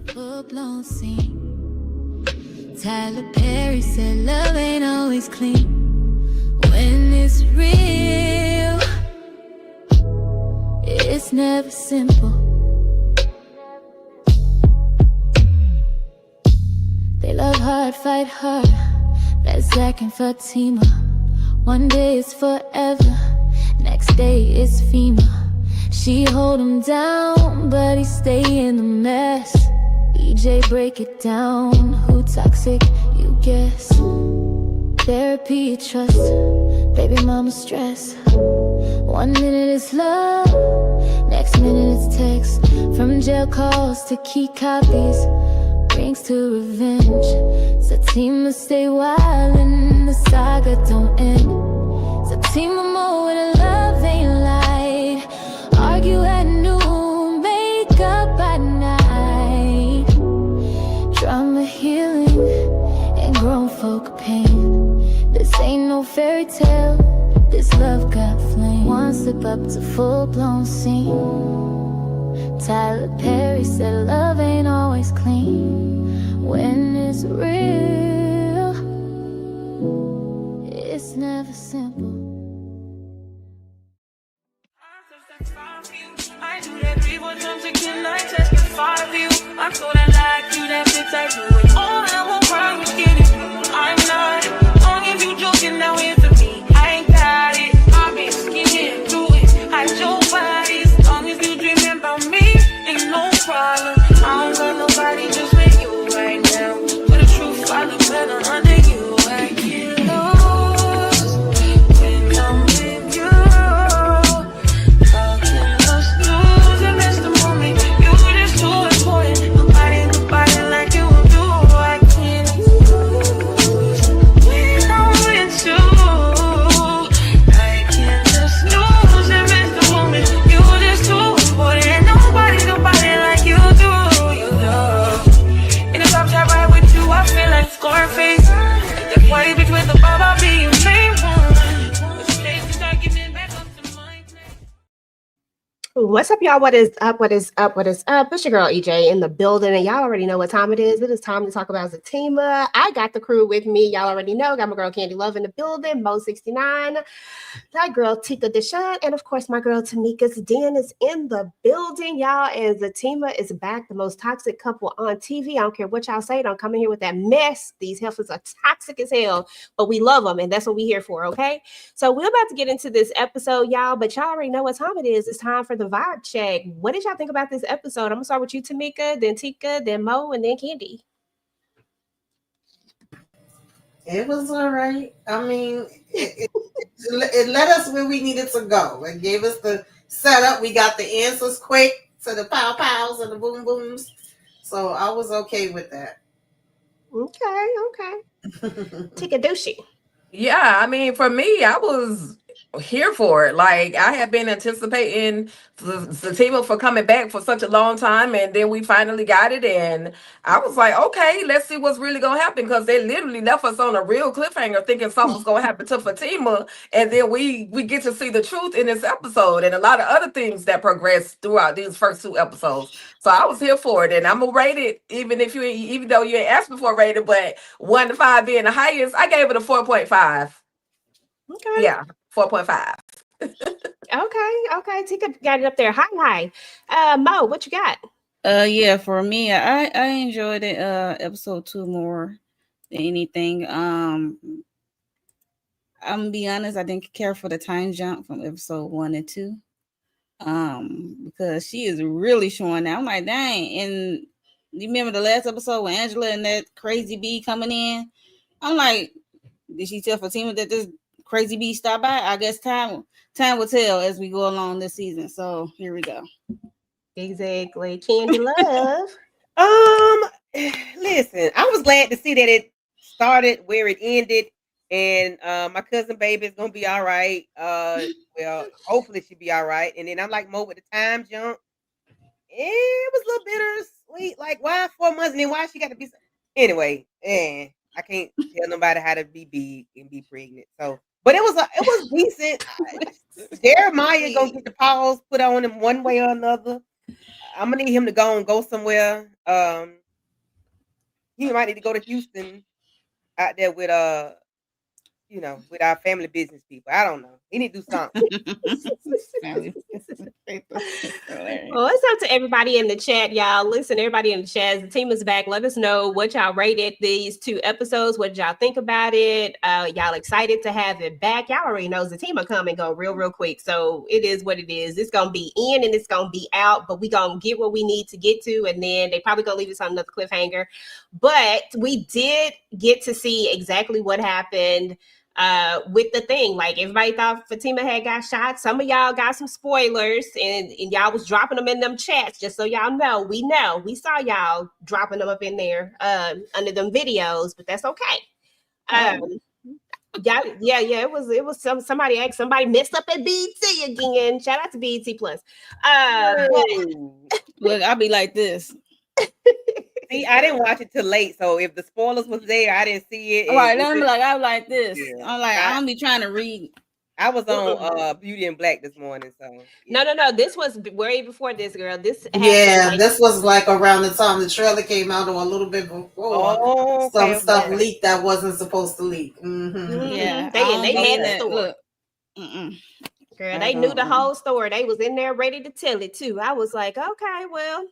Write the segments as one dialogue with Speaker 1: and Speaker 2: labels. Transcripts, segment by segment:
Speaker 1: Full-blown scene. Tyler Perry said love ain't always clean. When it's real, it's never simple. They love hard, fight hard. That's Zac and Fatima. One day is forever, next day is FEMA. She hold him down, but he stay in the mess. EJ break it down, who toxic, you guess. Therapy, trust, baby mama stress. 1 minute it's love, next minute it's text. From jail calls to key copies, rings to revenge. Zatima stay wild and the saga don't end. Zatima more when the love ain't light. Argue at noon, make up at night. Drama healing and grown folk pain. This ain't no fairy tale, this love got flame. One slip up to full-blown scene. Tyler Perry said love ain't always clean. When it's real, it's never simple.
Speaker 2: I do that 3 4 times again, I testify for you. I'm so that like you, that fits, I do it all. I won't cry, you get it. I'm not long if you joking, now here for me. I ain't got it, I've been skinning through it. I your body, as long as you dreaming about me, ain't no problem. I don't got nobody just with you right now. For the truth, I look better under you. I get lost when I'm with you. Scarface, the quiet bitch with the bob, I'll be your main one. Start giving back up to mine.
Speaker 3: What's up, y'all? What is up? What is up? What is up? It's your girl EJ in the building, and y'all already know what time it is. It is time to talk about Zatima. I got the crew with me. Y'all already know. Got my girl Candy Love in the building. Mo69, that girl Tika Deshawn, and of course my girl Tamika's Den is in the building, y'all. And Zatima is back, the most toxic couple on TV. I don't care what y'all say. Don't come in here with that mess. These heifers are toxic as hell, but we love them, and that's what we're here for. Okay, so we're about to get into this episode, y'all. But y'all already know what time it is. It's time for the vibe check. What did y'all think about this episode? I'm gonna start with you, Tamika, then Tika, then Mo, and then Candy.
Speaker 4: It was all right. I mean, it led us where we needed to go. It gave us the setup. We got the answers quick to the pow pows and the boom booms. So I was okay with that.
Speaker 3: Okay. Tika Douchey.
Speaker 5: Yeah, I mean, for me, I was here for it. Like, I have been anticipating Zatima for coming back for such a long time, and then we finally got it. And I was like, okay, let's see what's really gonna happen, because they literally left us on a real cliffhanger, thinking something was gonna happen to Fatima, and then we get to see the truth in this episode, and a lot of other things that progressed throughout these first 2 episodes. So I was here for it, and I'm gonna rate it, even though you ain't asked me for a rating, but 1 to 5 being the highest, I gave it a 4.5.
Speaker 3: Okay.
Speaker 5: Yeah, 4.5.
Speaker 3: Okay. Tika got it up there. Hi. Mo, what you got?
Speaker 6: Yeah, for me, I enjoyed it, episode 2 more than anything. I'm gonna be honest, I didn't care for the time jump from episode 1 and 2. Because she is really showing that. I'm like, dang. And you remember the last episode with Angela and that crazy bee coming in? I'm like, did she tell Fatima that this crazy bee stopped by? I guess time will tell as we go along this season. So here we go.
Speaker 3: Exactly. Candy Love.
Speaker 7: Listen, I was glad to see that it started where it ended, and my cousin baby is gonna be all right. Well, hopefully she'll be all right. And then I'm like Mo with the time jump. It was a little bittersweet. Like, why 4 months and then why she got to be anyway? I can't tell nobody how to be big and be pregnant. So, but it was decent. Jeremiah gonna get the paws put on him one way or another. I'm gonna need him to go somewhere. He might need to go to Houston out there with with our family business people. I don't know. He need to do something.
Speaker 3: Well, it's up to everybody in the chat, y'all. Listen, everybody in the chat, the team is back. Let us know what y'all rated these 2 episodes. What y'all think about it? Y'all excited to have it back? Y'all already know the team will come and go real quick. So it is what it is. It's gonna be in and it's gonna be out, but we gonna get what we need to get to, and then they probably gonna leave us on another cliffhanger. But we did get to see exactly what happened with the thing. Like, everybody thought Fatima had got shot. Some of y'all got some spoilers, and y'all was dropping them in them chats, just so y'all know. We saw y'all dropping them up in there under them videos, but that's okay. Yeah, it was somebody asked, somebody messed up at BET again. Shout out to BET Plus.
Speaker 6: Look, I'll be like this.
Speaker 7: See, I didn't watch it till late, so if the spoilers was there, I didn't see it.
Speaker 6: All right, I'm like this.
Speaker 7: Yeah.
Speaker 6: I'm like, I don't be trying to read.
Speaker 7: I was on Beauty and Black this morning, so
Speaker 3: yeah. No. This was way before this, girl. This
Speaker 4: happened, this was like around the time the trailer came out, or a little bit before. Some stuff leaked that wasn't supposed to leak.
Speaker 6: Yeah,
Speaker 3: they had the story.
Speaker 6: Look.
Speaker 3: Girl, they knew the whole story. They was in there ready to tell it too. I was like, okay, well,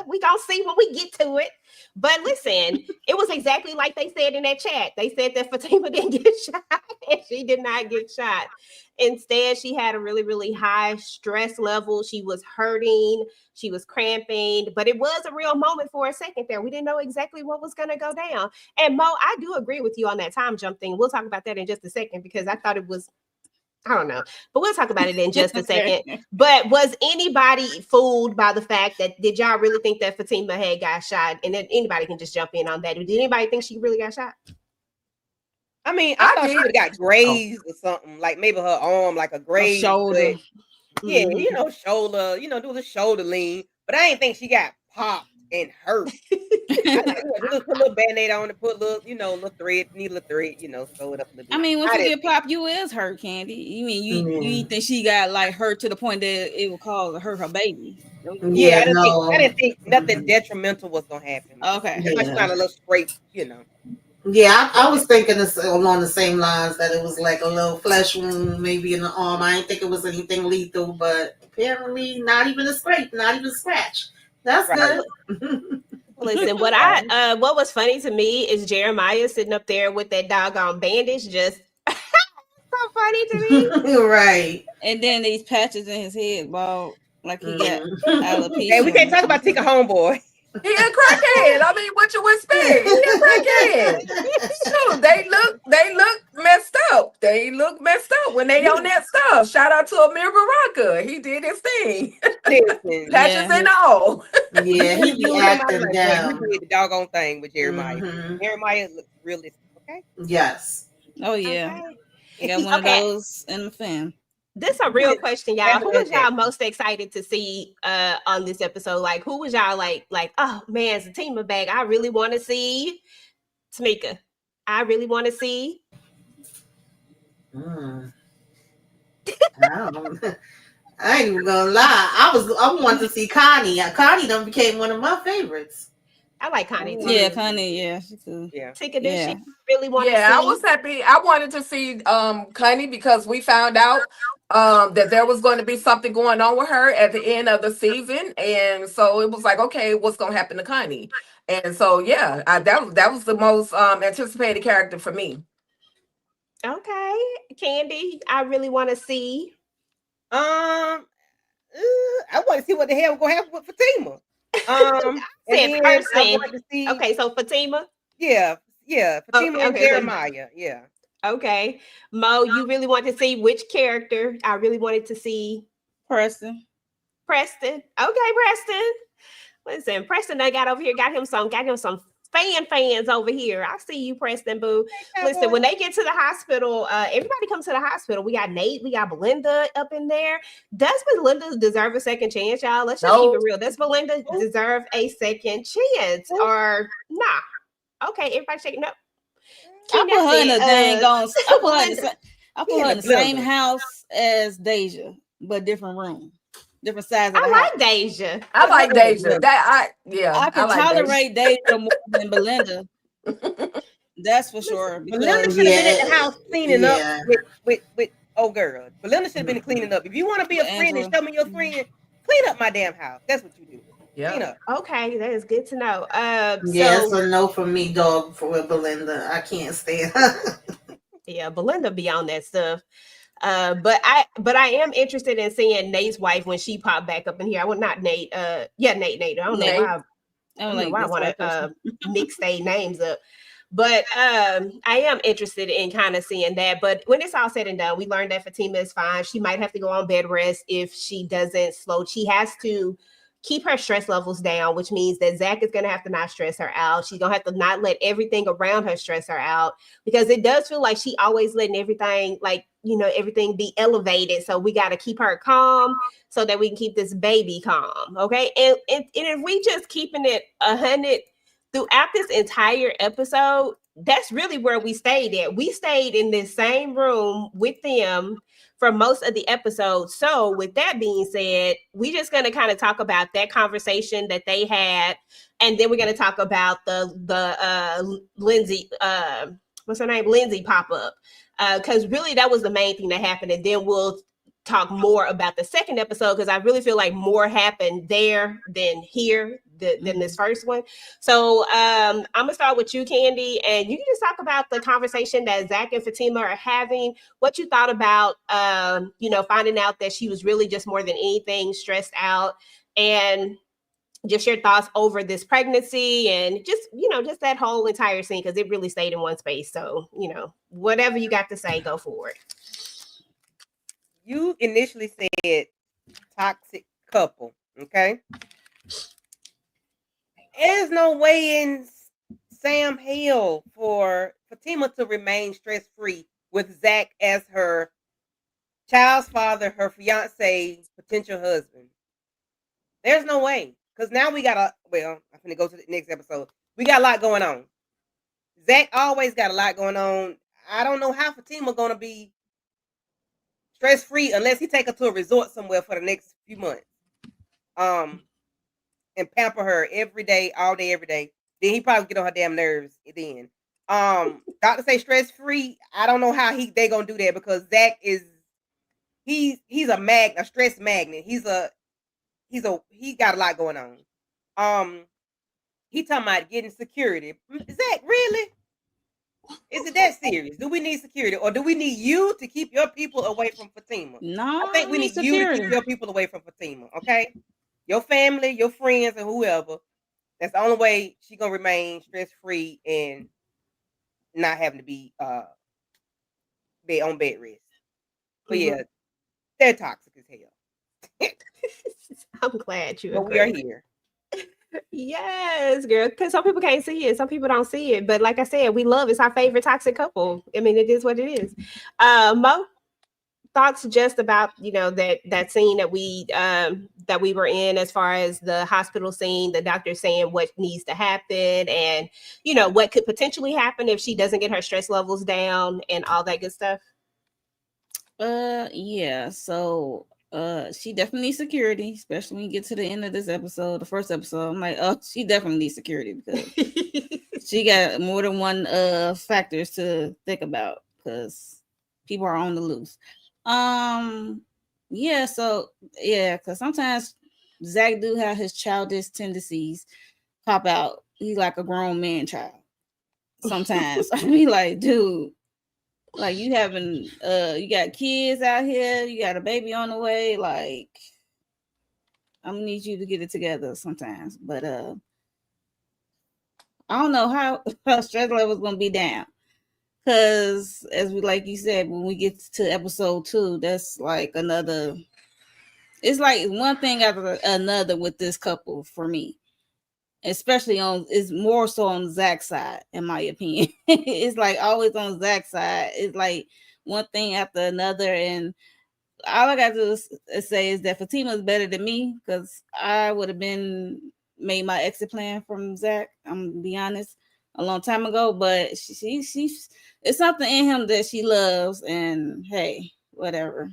Speaker 3: we gonna see when we get to it. But listen, it was exactly like they said in that chat. They said that Fatima didn't get shot, and she did not get shot. Instead, she had a really, really high stress level. She was hurting, she was cramping, but it was a real moment for a second there. We didn't know exactly what was gonna go down. And Mo, I do agree with you on that time jump thing. We'll talk about that in just a second, because I thought it was, I don't know, but we'll talk about it in just a second. But was anybody fooled by the fact that, did y'all really think that Fatima had got shot? And then anybody can just jump in on that. Did anybody think she really got shot?
Speaker 7: I mean, I thought she would have got grazed or something, like maybe her arm, like a graze
Speaker 6: shoulder.
Speaker 7: Yeah, shoulder, do the shoulder lean. But I didn't think she got popped and hurt. I put a little band-aid on it, put a little, little thread, needle thread, sew it up a little bit.
Speaker 6: I mean, once you get popped, you is hurt, Candy. You mean you think she got like hurt to the point that it would cause her baby?
Speaker 7: Yeah, I didn't think nothing detrimental was gonna happen.
Speaker 6: Okay,
Speaker 7: it's like she got a little scrape,
Speaker 4: Yeah, I was thinking along the same lines, that it was like a little flesh wound, maybe in the arm. I didn't think it was anything lethal, but apparently not even a scrape, not even a scratch. That's good.
Speaker 3: Listen, what was funny to me is Jeremiah sitting up there with that doggone bandage, just so funny to me.
Speaker 4: Right.
Speaker 6: And then these patches in his head, bald, like he got alopecia.
Speaker 7: Hey, we can't talk about Tika Homeboy.
Speaker 5: He a crackhead. I mean, what you expect? He a crackhead. Shoot, they look messed up. They look messed up when they on that stuff. Shout out to Amir Baraka. He did his thing. Patches and all.
Speaker 4: Yeah, he be acting down.
Speaker 7: He did the doggone thing with Jeremiah. Jeremiah looks realistic. Okay.
Speaker 4: Yes.
Speaker 6: Oh yeah. Okay. You got one of those in the film.
Speaker 3: This is a real question, y'all. Who was y'all most excited to see on this episode? Like, who was y'all like, oh man, Zatima back. I really want to see Tamika. I really want to see.
Speaker 4: I ain't even gonna lie. I wanted to see Connie. Connie done became one of my favorites.
Speaker 3: I like Connie too.
Speaker 6: Yeah, Connie. Yeah, she too.
Speaker 3: Yeah. Tika, did she really want to see?
Speaker 5: Yeah, I was happy. I wanted to see Connie, because we found out that there was going to be something going on with her at the end of the season, and so it was like, okay, what's going to happen to Connie? And so yeah, that was the most anticipated character for me.
Speaker 3: Okay, Candy, I really want to see.
Speaker 7: I want to see what the hell going to happen with Fatima.
Speaker 3: Okay, so Fatima.
Speaker 7: Yeah, Fatima and Jeremiah. Yeah.
Speaker 3: Okay, Mo, you really want to see which character? I really wanted to see
Speaker 6: Preston.
Speaker 3: Okay, Preston. Listen, Preston, I got him some fans over here. I see you, Preston, boo. Listen, when they get to the hospital, everybody comes to the hospital. We got Nate, we got Belinda up in there. Does Belinda deserve a second chance, y'all? Let's just keep it real. Does Belinda deserve a second chance or nah? Okay, everybody shaking up.
Speaker 6: I put her in a dang on. I put her in the same house as Deja, but different room. different sides of
Speaker 3: I
Speaker 6: the house.
Speaker 3: like Deja.
Speaker 5: I like
Speaker 6: Oh,
Speaker 5: Deja.
Speaker 6: yeah.
Speaker 5: I
Speaker 6: I can
Speaker 5: like Deja.
Speaker 6: tolerate Deja more than Belinda. That's for sure.
Speaker 7: Belinda
Speaker 6: Because
Speaker 7: should have been at the
Speaker 4: Yeah,
Speaker 7: house cleaning up
Speaker 4: yeah.
Speaker 7: with old girl. Belinda should have been cleaning up. If you want to be a
Speaker 6: with
Speaker 7: friend and
Speaker 6: Angela.
Speaker 7: show me your friend, clean up my damn house. That's what you do. Clean
Speaker 5: Yeah.
Speaker 7: up.
Speaker 3: Okay, that is good to know.
Speaker 4: Yes
Speaker 3: So
Speaker 4: or no for me, dog, for Belinda. I can't stand her.
Speaker 3: yeah, Belinda be on that stuff. But I am interested in seeing Nate's wife when she popped back up in here. I would not Nate. Nate. I don't know
Speaker 5: Nate.
Speaker 3: why.
Speaker 6: I
Speaker 3: I
Speaker 6: don't
Speaker 3: don't know
Speaker 6: like
Speaker 3: why I
Speaker 6: this
Speaker 3: want
Speaker 6: white
Speaker 3: to
Speaker 6: person.
Speaker 3: mix their names up. But I am interested in kind of seeing that. But when it's all said and done, we learned that Fatima is fine. She might have to go on bed rest if she doesn't slow. She has to keep her stress levels down, which means that Zac is going to have to not stress her out. She's going to have to not let everything around her stress her out, because it does feel like she always letting everything, like, everything be elevated. So we got to keep her calm so that we can keep this baby calm. Okay. And if we just keeping it 100 throughout this entire episode, that's really where we stayed at. We stayed in this same room with them for most of the episode. So, with that being said, we're just going to kind of talk about that conversation that they had, and then we're going to talk about the Lindsey, what's her name, Lindsey pop up, because really that was the main thing that happened, and then we'll talk more about the second episode, because I really feel like more happened there than here than this first one. So I'm gonna start with you, Candy, and you can just talk about the conversation that Zac and Fatima are having. What you thought about finding out that she was really just more than anything stressed out, and just your thoughts over this pregnancy, and just that whole entire scene, because it really stayed in one space. So whatever you got to say, go for it.
Speaker 7: You initially said toxic couple, okay? There's no way in Sam hell for Fatima to remain stress free with Zac as her child's father, her fiance, potential husband. There's no way. Because now I'm going to go to the next episode. We got a lot going on. Zac always got a lot going on. I don't know how Fatima going to be stress free unless he take her to a resort somewhere for the next few months. And pamper her every day, all day, every day. Then he probably get on her damn nerves then. Doctor say stress free. I don't know how they gonna do that, because Zac is he's a stress magnet. He got a lot going on. He talking about getting security. Zac, really? Is it that serious? Do we need security, or do we need you to keep your people away from Fatima?
Speaker 6: No,
Speaker 7: I think we need you to keep your people away from Fatima, okay? Your family, your friends, and whoever. That's the only way she gonna remain stress free and not having to be on bed rest. But yeah, they're toxic as hell.
Speaker 3: I'm glad you
Speaker 7: But
Speaker 3: agree.
Speaker 7: we are here.
Speaker 3: Yes, girl. Because some people can't see it, some people don't see it. But like I said, we love it's our favorite toxic couple. I mean, it is what it is. Mo, thoughts just about that scene that we were in, as far as the hospital scene, the doctor saying what needs to happen, and what could potentially happen if she doesn't get her stress levels down and all that good stuff.
Speaker 6: Yeah. So she definitely needs security, especially when you get to the end of this episode, the first episode. I'm like, oh, she definitely needs security, because she got more than one factors to think about, because people are on the loose. Yeah, so yeah, because sometimes Zac do have his childish tendencies pop out. He's like a grown man child. Sometimes I mean, like, dude, like you got kids out here, you got a baby on the way, like I'm gonna need you to get it together sometimes. But I don't know how stress level's gonna be down, because as like you said, when we get to episode 2, that's like another. It's like one thing after another with this couple for me, especially it's more so on Zac's side, in my opinion. It's like always on Zac's side. It's like one thing after another, and all I got to say is that Fatima is better than me, because I would have made my exit plan from Zac. I'm gonna be honest, a long time ago, but she's it's something in him that she loves, and hey, whatever.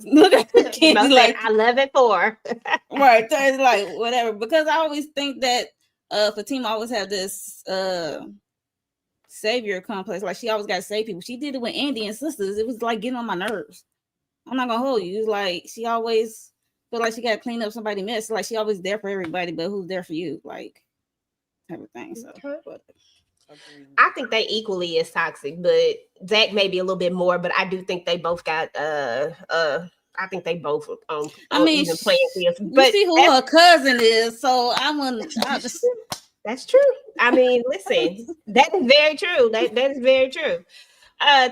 Speaker 6: Look at the kids
Speaker 3: Most
Speaker 6: like
Speaker 3: I love it for.
Speaker 6: right. It's like whatever. Because I always think that Fatima always have this savior complex. Like she always got to save people. She did it with Andy and sisters. It was like getting on my nerves. I'm not gonna hold you. It's like she always feel like she got to clean up somebody's mess. Like she always there for everybody, but who's there for you? Like type of thing. So. But,
Speaker 3: I think they equally as toxic, but Zac maybe a little bit more. But I do think they both got I think they both
Speaker 6: I mean,
Speaker 3: even playing fields.
Speaker 6: you
Speaker 3: But
Speaker 6: see who her cousin is, so I just
Speaker 3: that's true. I mean, listen, that is very true. That is very true.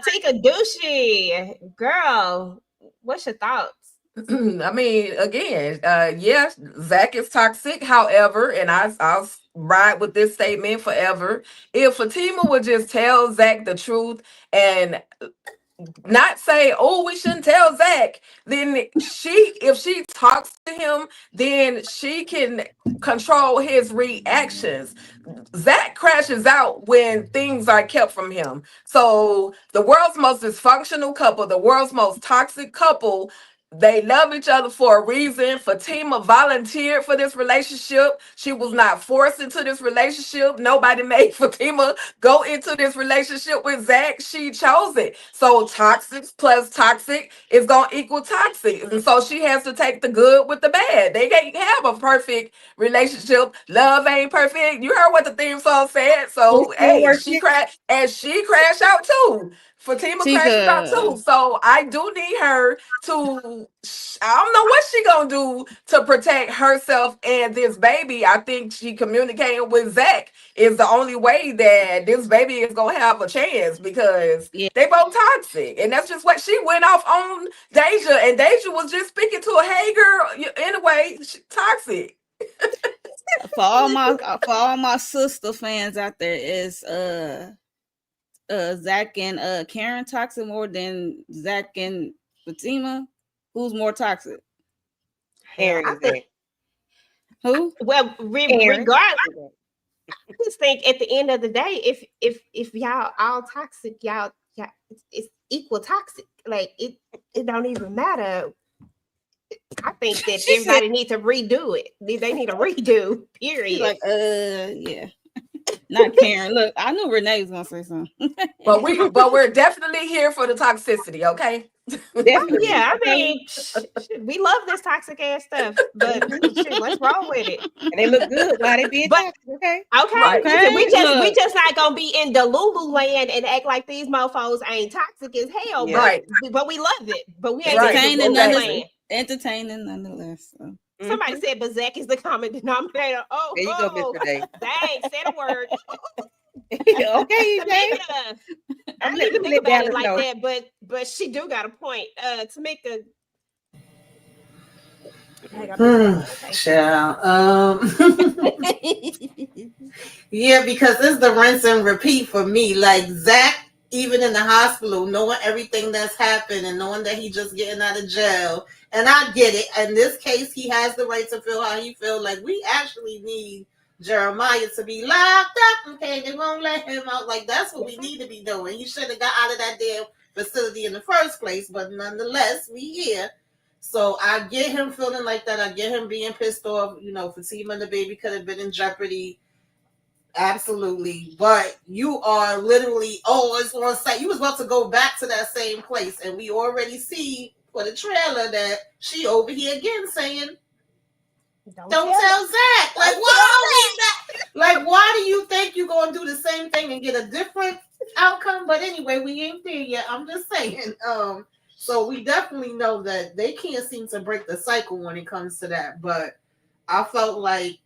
Speaker 3: Take a douchey girl. What's your thoughts?
Speaker 5: I mean, again, yes, Zac is toxic. However, and I'll ride with this statement forever. If Fatima would just tell Zac the truth and not say, "Oh, we shouldn't tell Zac," then if she talks to him, then she can control his reactions. Zac crashes out when things are kept from him. So the world's most dysfunctional couple, the world's most toxic couple, they love each other for a reason. Fatima volunteered for this relationship. She was not forced into this relationship. Nobody made Fatima go into this relationship with Zac. She chose it. So toxic plus toxic is going to equal toxic. And so she has to take the good with the bad. They can't have a perfect relationship. Love ain't perfect. You heard what the theme song said. So, hey, she crashed out too. Fatima crashes out too. So I do need her to, I don't know what she gonna do to protect herself and this baby. I think she communicating with Zac is the only way that this baby is gonna have a chance, because they both toxic. And that's just what she went off on Deja, and Deja was just speaking to a hey girl. Anyway, she toxic.
Speaker 6: for all my sister fans out there, is Zac and Karen toxic more than Zac and Fatima? Who's more toxic?
Speaker 7: Karen is there.
Speaker 6: Who?
Speaker 3: Well, regardless, I just think at the end of the day, if y'all all toxic, y'all it's equal toxic. Like it don't even matter. I think that everybody needs to redo it. They need a redo. Period.
Speaker 6: Like yeah. Not Karen. Look, I knew Renee was gonna say something.
Speaker 5: But we're definitely here for the toxicity, okay?
Speaker 7: Definitely.
Speaker 3: Yeah, I mean, we love this toxic ass stuff, but shit, what's wrong with it?
Speaker 7: And they look good while they being toxic, okay?
Speaker 3: Okay,
Speaker 5: Right.
Speaker 3: we just not gonna be in Delulu land and act like these mofos ain't toxic as hell.
Speaker 7: Yeah.
Speaker 5: Right.
Speaker 3: But we love it. But we ain't
Speaker 6: entertaining nonetheless. So.
Speaker 3: Somebody said, but Zac is the common denominator. Oh,
Speaker 7: there you go, Mr. Day.
Speaker 3: Dang, say the word.
Speaker 7: Okay, Jay.
Speaker 3: I didn't even think about it like that, but she do got a point. Tamika.
Speaker 4: Child. Yeah, because it's the rinse and repeat for me. Like Zac, even in the hospital, knowing everything that's happened and knowing that he just getting out of jail. And I get it. In this case, he has the right to feel how he feels. Like we actually need Jeremiah to be locked up. Okay, they won't let him out. Like that's what we need to be doing. He should have got out of that damn facility in the first place. But nonetheless, we here. So I get him feeling like that. I get him being pissed off. You know, Fatima and the baby could have been in jeopardy. Absolutely. But you are literally always on site. You was about to go back to that same place. And we already see for the trailer that she over here again saying, don't tell Zac. Like, why do you think you're going to do the same thing and get a different outcome? But anyway, we ain't there yet. I'm just saying. So we definitely know that they can't seem to break the cycle when it comes to that. But I felt like,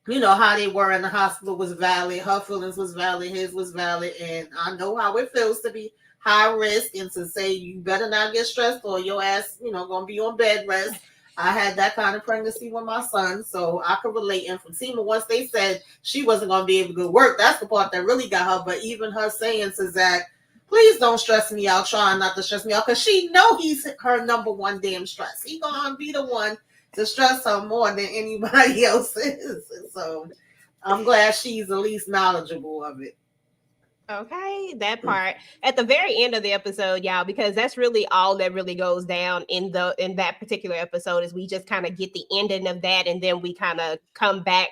Speaker 4: you know, how they were in the hospital was valid. Her feelings was valid. His was valid. And I know how it feels to be high risk and to say you better not get stressed or your ass, you know, going to be on bed rest. I had that kind of pregnancy with my son, so I could relate. And Fatima, once they said she wasn't going to be able to go to work, that's the part that really got her. But even her saying to Zac, please don't stress me out, trying not to stress me out, because she know he's her number one damn stress. He going to be the one to stress her more than anybody else is. So I'm glad she's at least knowledgeable of it.
Speaker 3: Okay, that part at the very end of the episode, y'all, because that's really all that really goes down in that particular episode is we just kind of get the ending of that, and then we kind of come back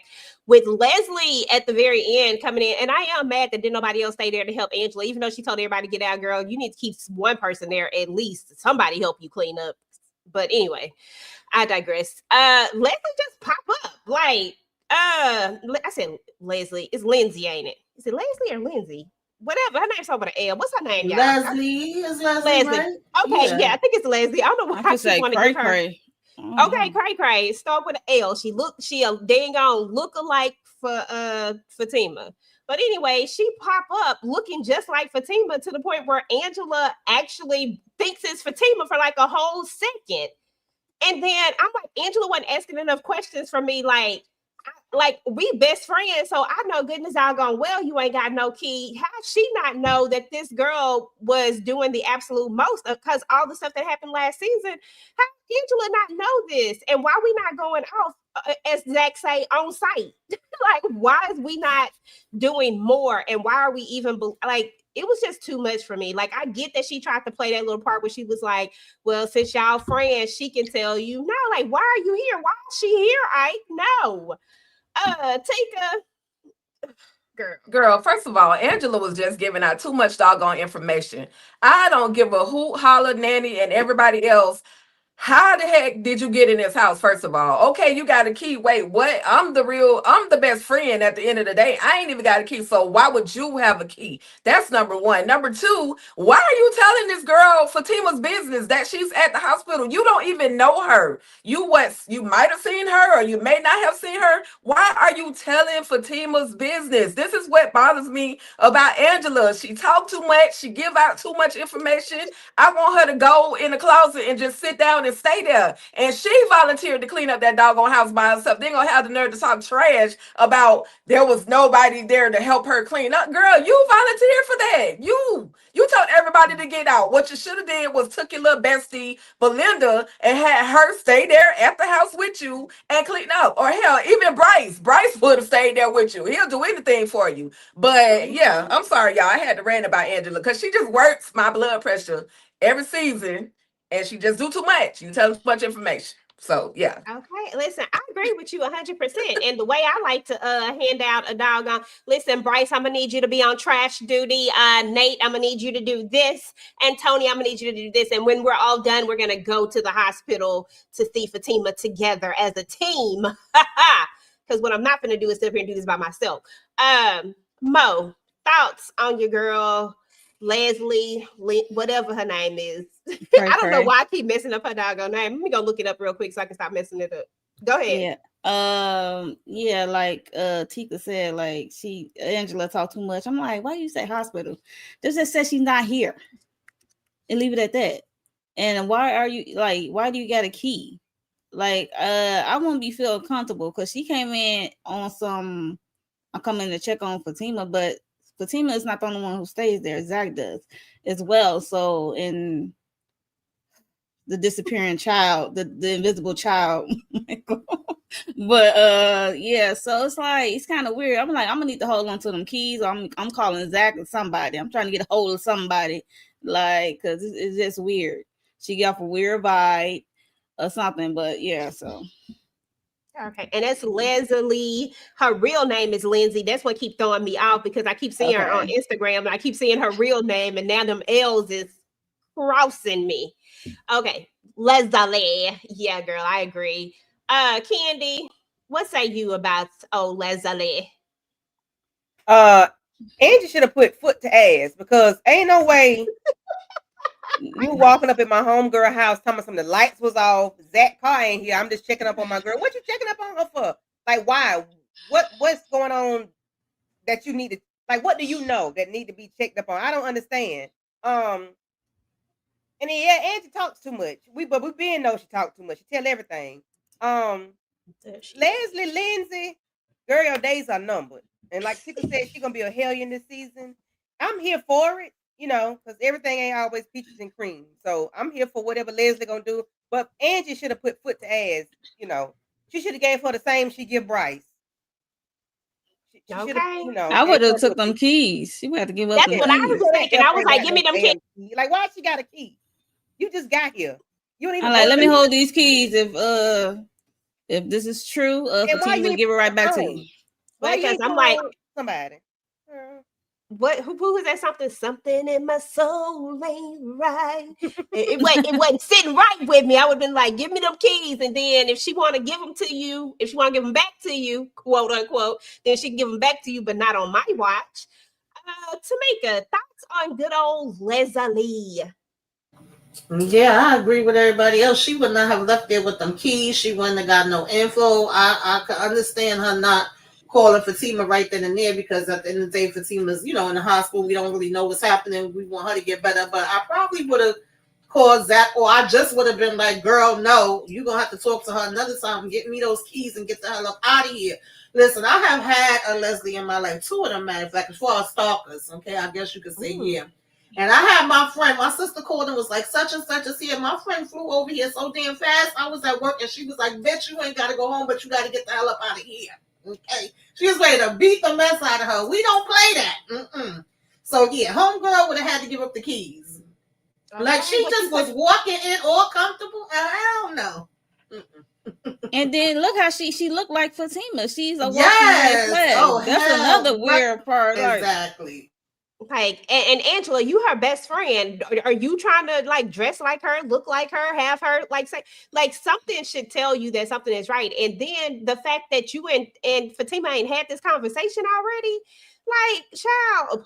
Speaker 3: with Leslie at the very end coming in. And I am mad that didn't nobody else stay there to help Angela, even though she told everybody to get out, girl. You need to keep one person there at least. Somebody help you clean up. But anyway, I digress. Leslie just pop up like I said Leslie. It's Lindsay, ain't it? Is it Leslie or Lindsay? Whatever. Her name's over the L. What's her name, y'all?
Speaker 4: Leslie is Leslie,
Speaker 3: Leslie.
Speaker 4: right?
Speaker 3: Okay, yeah,
Speaker 4: Yeah.
Speaker 3: I think it's Leslie. I don't know
Speaker 6: I
Speaker 3: why I
Speaker 6: could
Speaker 3: keep
Speaker 6: say
Speaker 3: want to
Speaker 6: cray
Speaker 3: give her.
Speaker 6: cray.
Speaker 3: Okay, cray cray. Start with an L. She a dang on look alike for Fatima. But anyway, she pop up looking just like Fatima to the point where Angela actually thinks it's Fatima for like a whole second. And then I'm like, Angela wasn't asking enough questions from me, like we best friends, so I know goodness doggone well you ain't got no key. How she not know that this girl was doing the absolute most because all the stuff that happened last season? How Angela not know this? And why we not going off, as Zac say, on site? Like, why is we not doing more? And why are we even like? It was just too much for me. Like, I get that she tried to play that little part where she was like, well, since y'all friends, she can tell you. No, like, why are you here? Why is she here? I know. Tika,
Speaker 5: Girl, first of all, Angela was just giving out too much doggone information. I don't give a hoot, holler, nanny, and everybody else. How the heck did you get in this house, first of all? Okay, you got a key. Wait, what? I'm the best friend at the end of the day. I ain't even got a key, so why would you have a key? That's number one. Number two, why are you telling this girl Fatima's business that she's at the hospital? You don't even know her. You might have seen her or you may not have seen her. Why are you telling Fatima's business? This is what bothers me about Angela. She talk too much, she give out too much information. I want her to go in the closet and just sit down and stay there. And she volunteered to clean up that doggone house by herself. They're gonna have the nerve to talk trash about there was nobody there to help her clean up. Girl, you volunteered for that. You told everybody to get out. What you should have did was took your little bestie Belinda and had her stay there at the house with you and clean up. Or hell, even Bryce would have stayed there with you. He'll do anything for you. But yeah, I'm sorry, y'all. I had to rant about Angela because she just works my blood pressure every season, and she just do too much. You tell too much information. So yeah.
Speaker 3: okay, listen, I agree with you 100%. And the way I like to hand out a doggone, listen, Bryce, I'm gonna need you to be on trash duty. Nate, I'm gonna need you to do this, and Tony, I'm gonna need you to do this. And when we're all done, we're gonna go to the hospital to see Fatima together as a team. Because what I'm not gonna do is sit here and do this by myself. Mo, thoughts on your girl Leslie, whatever her name is. I don't know why I keep messing up her doggone name. Let me go look it up real quick so I can stop messing it up. Go ahead.
Speaker 6: Yeah, like Tika said, like Angela talked too much. I'm like, why do you say hospital? Just say she's not here and leave it at that. And why do you got a key? Like, I wouldn't be feel comfortable because she came in on some. I'm coming to check on Fatima, but Fatima is not the only one who stays there. Zac does as well. So, in the disappearing child, the invisible child. But yeah, so it's like it's kind of weird. I'm like, I'm gonna need to hold on to them keys. I'm calling Zac or somebody. I'm trying to get a hold of somebody, like, because it's just weird. She got a weird vibe or something. But yeah, so.
Speaker 3: Okay, and that's Leslie. Her real name is Lindsay. That's what keep throwing me off because I keep seeing her on Instagram and I keep seeing her real name, and now them L's is crossing me. Okay, Leslie. Yeah, girl, I agree. Candy, what say you about Leslie?
Speaker 7: Angie should have put foot to ass because ain't no way you walking up in my homegirl house telling me some of the lights was off. Zac car ain't here. I'm just checking up on my girl. What you checking up on her for? Like, why? What's going on that you need to, like, what do you know that need to be checked up on? I don't understand. And then, yeah, Angie talks too much. We being know she talks too much. She tell everything. Leslie, Lindsay, girl, your days are numbered. And like Tika said, she gonna be a hellion this season. I'm here for it, because everything ain't always peaches and cream. So I'm here for whatever Leslie gonna do. But Angie should have put foot to ass. She should have gave her the same she give Bryce. She should have,
Speaker 3: Okay.
Speaker 7: you know,
Speaker 6: I would
Speaker 7: gave her
Speaker 6: have took
Speaker 7: the
Speaker 6: them keys. She would have to give up
Speaker 3: That's
Speaker 6: them
Speaker 3: what
Speaker 7: yeah.
Speaker 3: I was
Speaker 6: keys.
Speaker 3: thinking. I was like, give me them kids.
Speaker 7: Key. Like, why she got a key? You just got here. You don't even
Speaker 6: I'm like, let me
Speaker 7: open it.
Speaker 6: hold these keys. If this is true,
Speaker 7: And why
Speaker 6: Fatima
Speaker 7: you
Speaker 6: will
Speaker 7: ain't
Speaker 6: give it right
Speaker 7: put
Speaker 6: back
Speaker 7: her
Speaker 6: to
Speaker 7: on?
Speaker 6: you.
Speaker 7: Why you
Speaker 3: Because
Speaker 7: ain't
Speaker 3: I'm
Speaker 7: put
Speaker 3: like,
Speaker 7: her on somebody? Girl.
Speaker 3: who was that? Something in my soul ain't right. It wasn't sitting right with me. I would have been like, give me them keys, and then if she want to give them to you, if she want to give them back to you, quote unquote, then she can give them back to you, but not on my watch. Tamika, thoughts on good old Leslie?
Speaker 4: Yeah, I agree with everybody else. She would not have left there with them keys. She wouldn't have got no info. I could understand her not calling Fatima right then and there because at the end of the day, Fatima's, in the hospital. We don't really know what's happening. We want her to get better. But I probably would have called Zac, or I just would have been like, girl, no, you're going to have to talk to her another time. Get me those keys and get the hell up out of here. Listen, I have had a Leslie in my life, two of them, matter of fact, as far as stalkers. Okay, I guess you could say, yeah. And I had my sister called and was like, such and such is here. My friend flew over here so damn fast. I was at work and she was like, bitch, you ain't got to go home, but you got to get the hell up out of here. Okay. She was ready to beat the mess out of her. We don't play that. Mm-mm. So, yeah, homegirl would have had to give up the keys. Okay. Like, she just was walking in all comfortable. I don't know.
Speaker 6: And then look how she looked like Fatima. She's a walking
Speaker 4: yes.
Speaker 6: red flag.
Speaker 4: Oh,
Speaker 6: that's another weird part.
Speaker 4: Exactly.
Speaker 3: Like, and Angela, you her best friend. Are you trying to like dress like her, look like her, have her like say like something should tell you that something is right? And then the fact that you and Fatima ain't had this conversation already, like, child,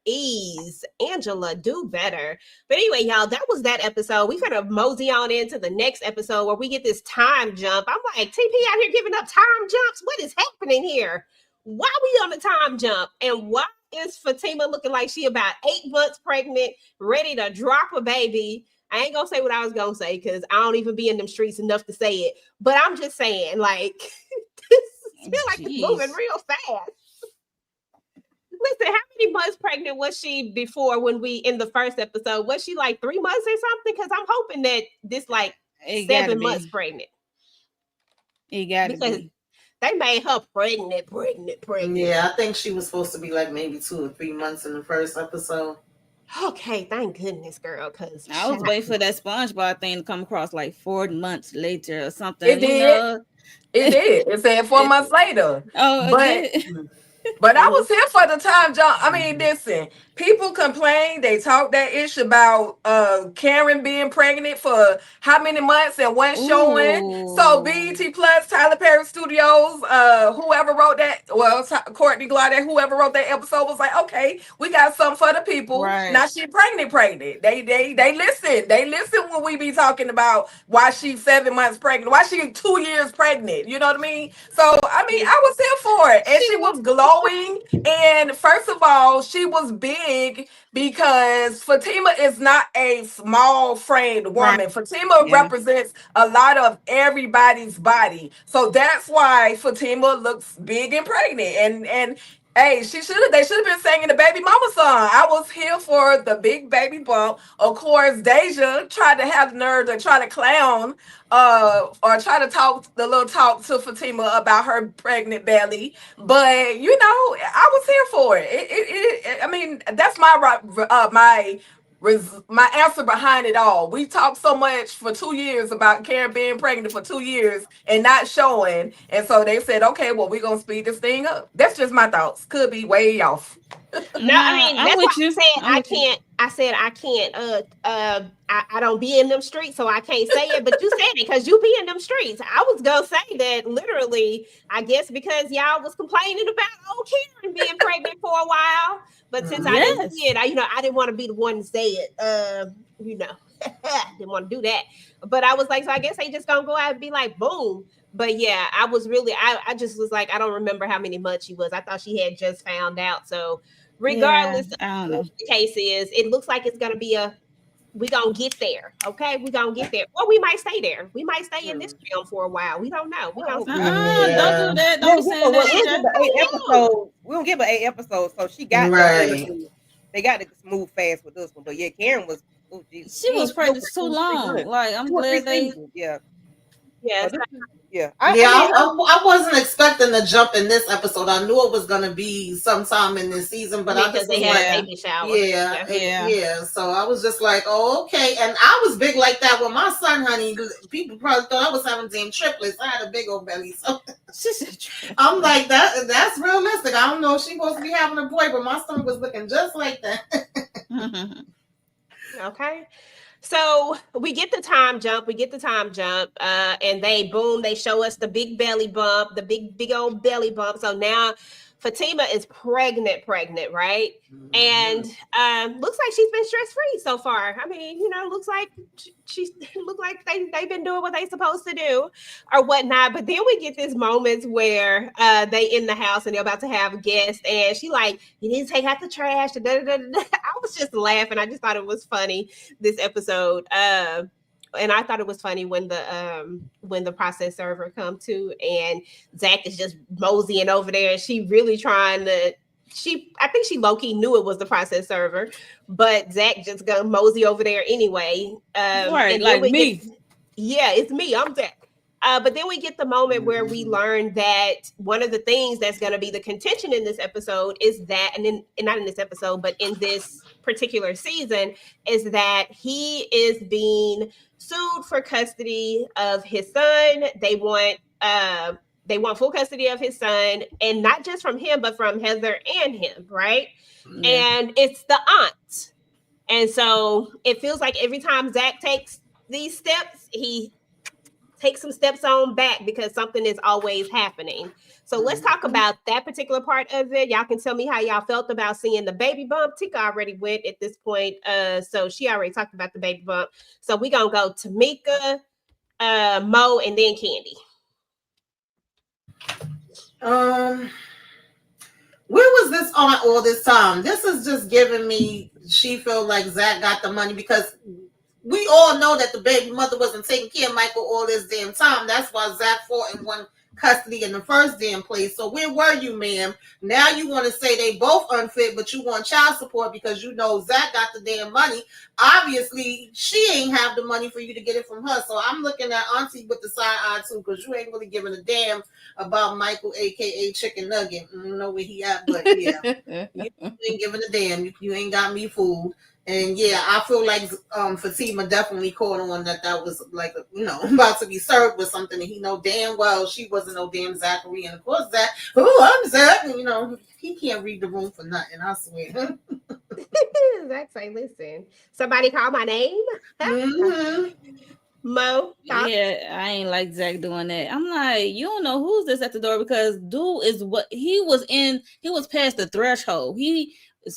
Speaker 3: please, Angela, do better. But anyway, y'all, that was that episode. We gonna mosey on into the next episode where we get this time jump. I'm like, TP out here giving up time jumps. What is happening here? Why we on the time jump? And why is Fatima looking like she about 8 months pregnant, ready to drop a baby? I ain't gonna say what I was gonna say because I don't even be in them streets enough to say it. But I'm just saying, like, this feel like it's moving real fast. Listen, how many months pregnant was she before when we in the first episode? Was she like 3 months or something? Because I'm hoping that this like 7 months pregnant.
Speaker 6: It gotta be.
Speaker 3: They made her pregnant.
Speaker 4: Yeah, I think she was supposed to be like maybe 2 or 3 months in the first episode.
Speaker 3: Okay, thank goodness, girl. Because
Speaker 6: I was waiting for that SpongeBob thing to come across like 4 months later or something.
Speaker 5: It did. It did. It said 4 months later.
Speaker 6: Oh,
Speaker 5: but I was here for the time jump. I mean, listen, people complain, they talk that ish about Karen being pregnant for how many months and one showing. So BET Plus, Tyler Perry Studios, whoever wrote that, well, Courtney Gladden, whoever wrote that episode was like, okay, we got something for the people.
Speaker 6: Right.
Speaker 5: Now she pregnant. They listen. They listen when we be talking about why she's 7 months pregnant, why she 2 years pregnant. You know what I mean? So I mean, I was here for it, and she was glowing. And first of all, she was big because Fatima is not a small framed woman. Right. Fatima represents a lot of everybody's body. So that's why Fatima looks big and pregnant. And hey, they should have been singing the baby mama song. I was here for the big baby bump. Of course, Deja tried to have the nerve to try to clown or try to talk to Fatima about her pregnant belly. But I was here for it. I mean, that's my answer behind it all. We talked so much for 2 years about Karen being pregnant for 2 years and not showing, and so they said, okay, well, we're gonna speed this thing up. That's just my thoughts. Could be way off.
Speaker 3: No, I mean, that's why I said I can't. I said I can't. I don't be in them streets, so I can't say it. But you said it because you be in them streets. I was gonna say that literally. I guess because y'all was complaining about old Karen being pregnant for a while. But since I didn't see it, I didn't want to be the one to say it. Didn't want to do that. But I was like, so I guess they just gonna go out and be like, boom. But yeah, I was really. I just was like, I don't remember how many months she was. I thought she had just found out. So regardless of what the case is, it looks like it's gonna be we gonna get there. Okay, we gonna get there. Or we might stay there. We might stay in this film for a while. We don't know. We gonna
Speaker 6: don't do that. Don't say that.
Speaker 7: We don't give her 8 episodes, so she got they got to move fast with this one. But yeah, Karen was
Speaker 6: she was pregnant too long. Like I'm glad they
Speaker 3: Yeah.
Speaker 7: Yeah,
Speaker 4: I wasn't expecting the jump in this episode. I knew it was gonna be sometime in this season, but I
Speaker 3: Because
Speaker 4: just
Speaker 3: they
Speaker 4: was
Speaker 3: had
Speaker 4: like,
Speaker 3: a
Speaker 6: Yeah.
Speaker 3: baby shower.
Speaker 4: yeah,
Speaker 6: Yeah.
Speaker 4: So I was just like, oh, okay. And I was big like that with my son, honey. People probably thought I was having damn triplets. I had a big old belly, so I'm like That's realistic. I don't know if she's supposed to be having a boy, but my son was looking just like that.
Speaker 3: Okay. So we get the time jump, and they show us the big belly bump, the big old belly bump. So now Fatima is pregnant, right? And looks like she's been stress free so far. I mean, looks like she's look like they've been doing what they supposed to do or whatnot. But then we get these moments where they in the house and they're about to have guests, and she like, you need to take out the trash. I was just laughing. I just thought it was funny this episode. And I thought it was funny when the process server come to, and Zac is just moseying over there, and she really trying to. I think she low-key knew it was the process server, but Zac just gonna mosey over there anyway.
Speaker 6: Right,
Speaker 3: And
Speaker 6: like
Speaker 3: then
Speaker 6: me.
Speaker 3: yeah, it's me. I'm Zac. But then we get the moment where we learn that one of the things that's going to be the contention in this episode is that, and not in this episode, but in this particular season, is that he is being sued for custody of his son. They want full custody of his son, and not just from him, but from Heather and him, right?
Speaker 6: Yeah.
Speaker 3: And it's the aunt. And so it feels like every time Zac takes these steps, he takes some steps on back because something is always happening. So let's talk about that particular part of it. Y'all can tell me how y'all felt about seeing the baby bump. Tika already went at this point, so she already talked about the baby bump. So we're gonna go to Mika, Mo, and then Candy.
Speaker 4: Where was this aunt all this time? This is just giving me, she felt like Zac got the money because we all know that the baby mother wasn't taking care of Michael all this damn time. That's why Zac fought and won custody in the first damn place. So where were you, ma'am? Now you want to say they both unfit, but you want child support because you know Zac got the damn money. Obviously, she ain't have the money for you to get it from her. So I'm looking at Auntie with the side eye too, because you ain't really giving a damn about Michael, aka Chicken Nugget. I don't know where he at, but yeah, you ain't giving a damn. You ain't got me fooled. And yeah, I feel like Fatima definitely caught on that was like, about to be served with something, and he know damn well she wasn't no damn Zachary. And of course Zac, I'm Zac, and he can't read the room for nothing, I swear.
Speaker 3: Zac say, listen, somebody call my name. Mo, thoughts?
Speaker 6: Yeah, I ain't like Zac doing that. I'm like, you don't know who's this at the door because dude is what he was past the threshold.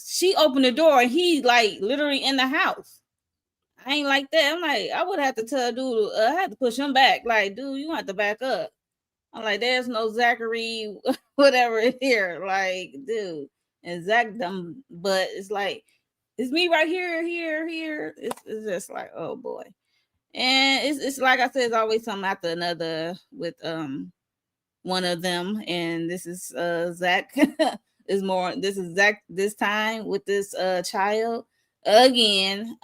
Speaker 6: She opened the door and he like literally in the house. I ain't like that. I'm like, I would have to tell dude, I had to push him back. Like, dude, you have to back up. I'm like, there's no Zachary, whatever here. Like, dude, and Zac dumb, but it's like, it's me right here. It's just like, oh boy. And it's like I said, it's always something after another with one of them. And this is Zac. This is Zac this time with this child again.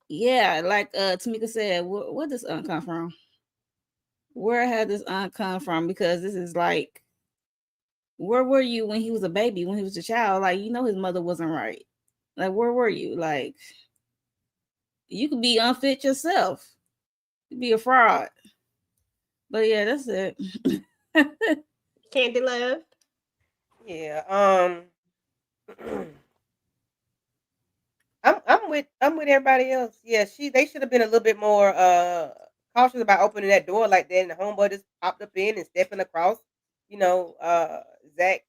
Speaker 6: Yeah, like Tamika said, where does aunt come from? Where had this aunt come from? Because this is like, where were you when he was a baby, when he was a child? Like, his mother wasn't right. Like, where were you? Like, you could be unfit yourself. You'd be a fraud. But yeah, that's it.
Speaker 3: Candy Love.
Speaker 7: yeah. I'm with everybody else. Yeah, they should have been a little bit more cautious about opening that door like that, and the homeboy just popped up in and stepping across. Zac,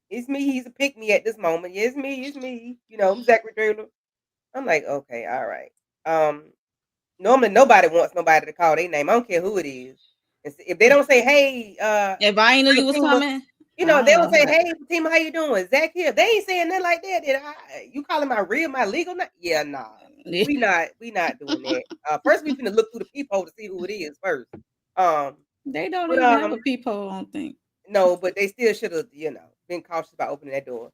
Speaker 7: it's me. He's a pick me at this moment. Yeah, it's me. I'm Zac Taylor. I'm like, okay, all right. Normally nobody wants nobody to call their name. I don't care who it is. If they don't say, hey,
Speaker 6: if I ain't know you was coming,
Speaker 7: they don't say, hey, Fatima, how you doing? Zac here. They ain't saying nothing like that. You calling my legal name? Yeah, nah. We not doing that. First we finna look through the peephole to see who it is first.
Speaker 6: They don't even have a peephole, I don't think.
Speaker 7: No, but they still should have, been cautious about opening that door.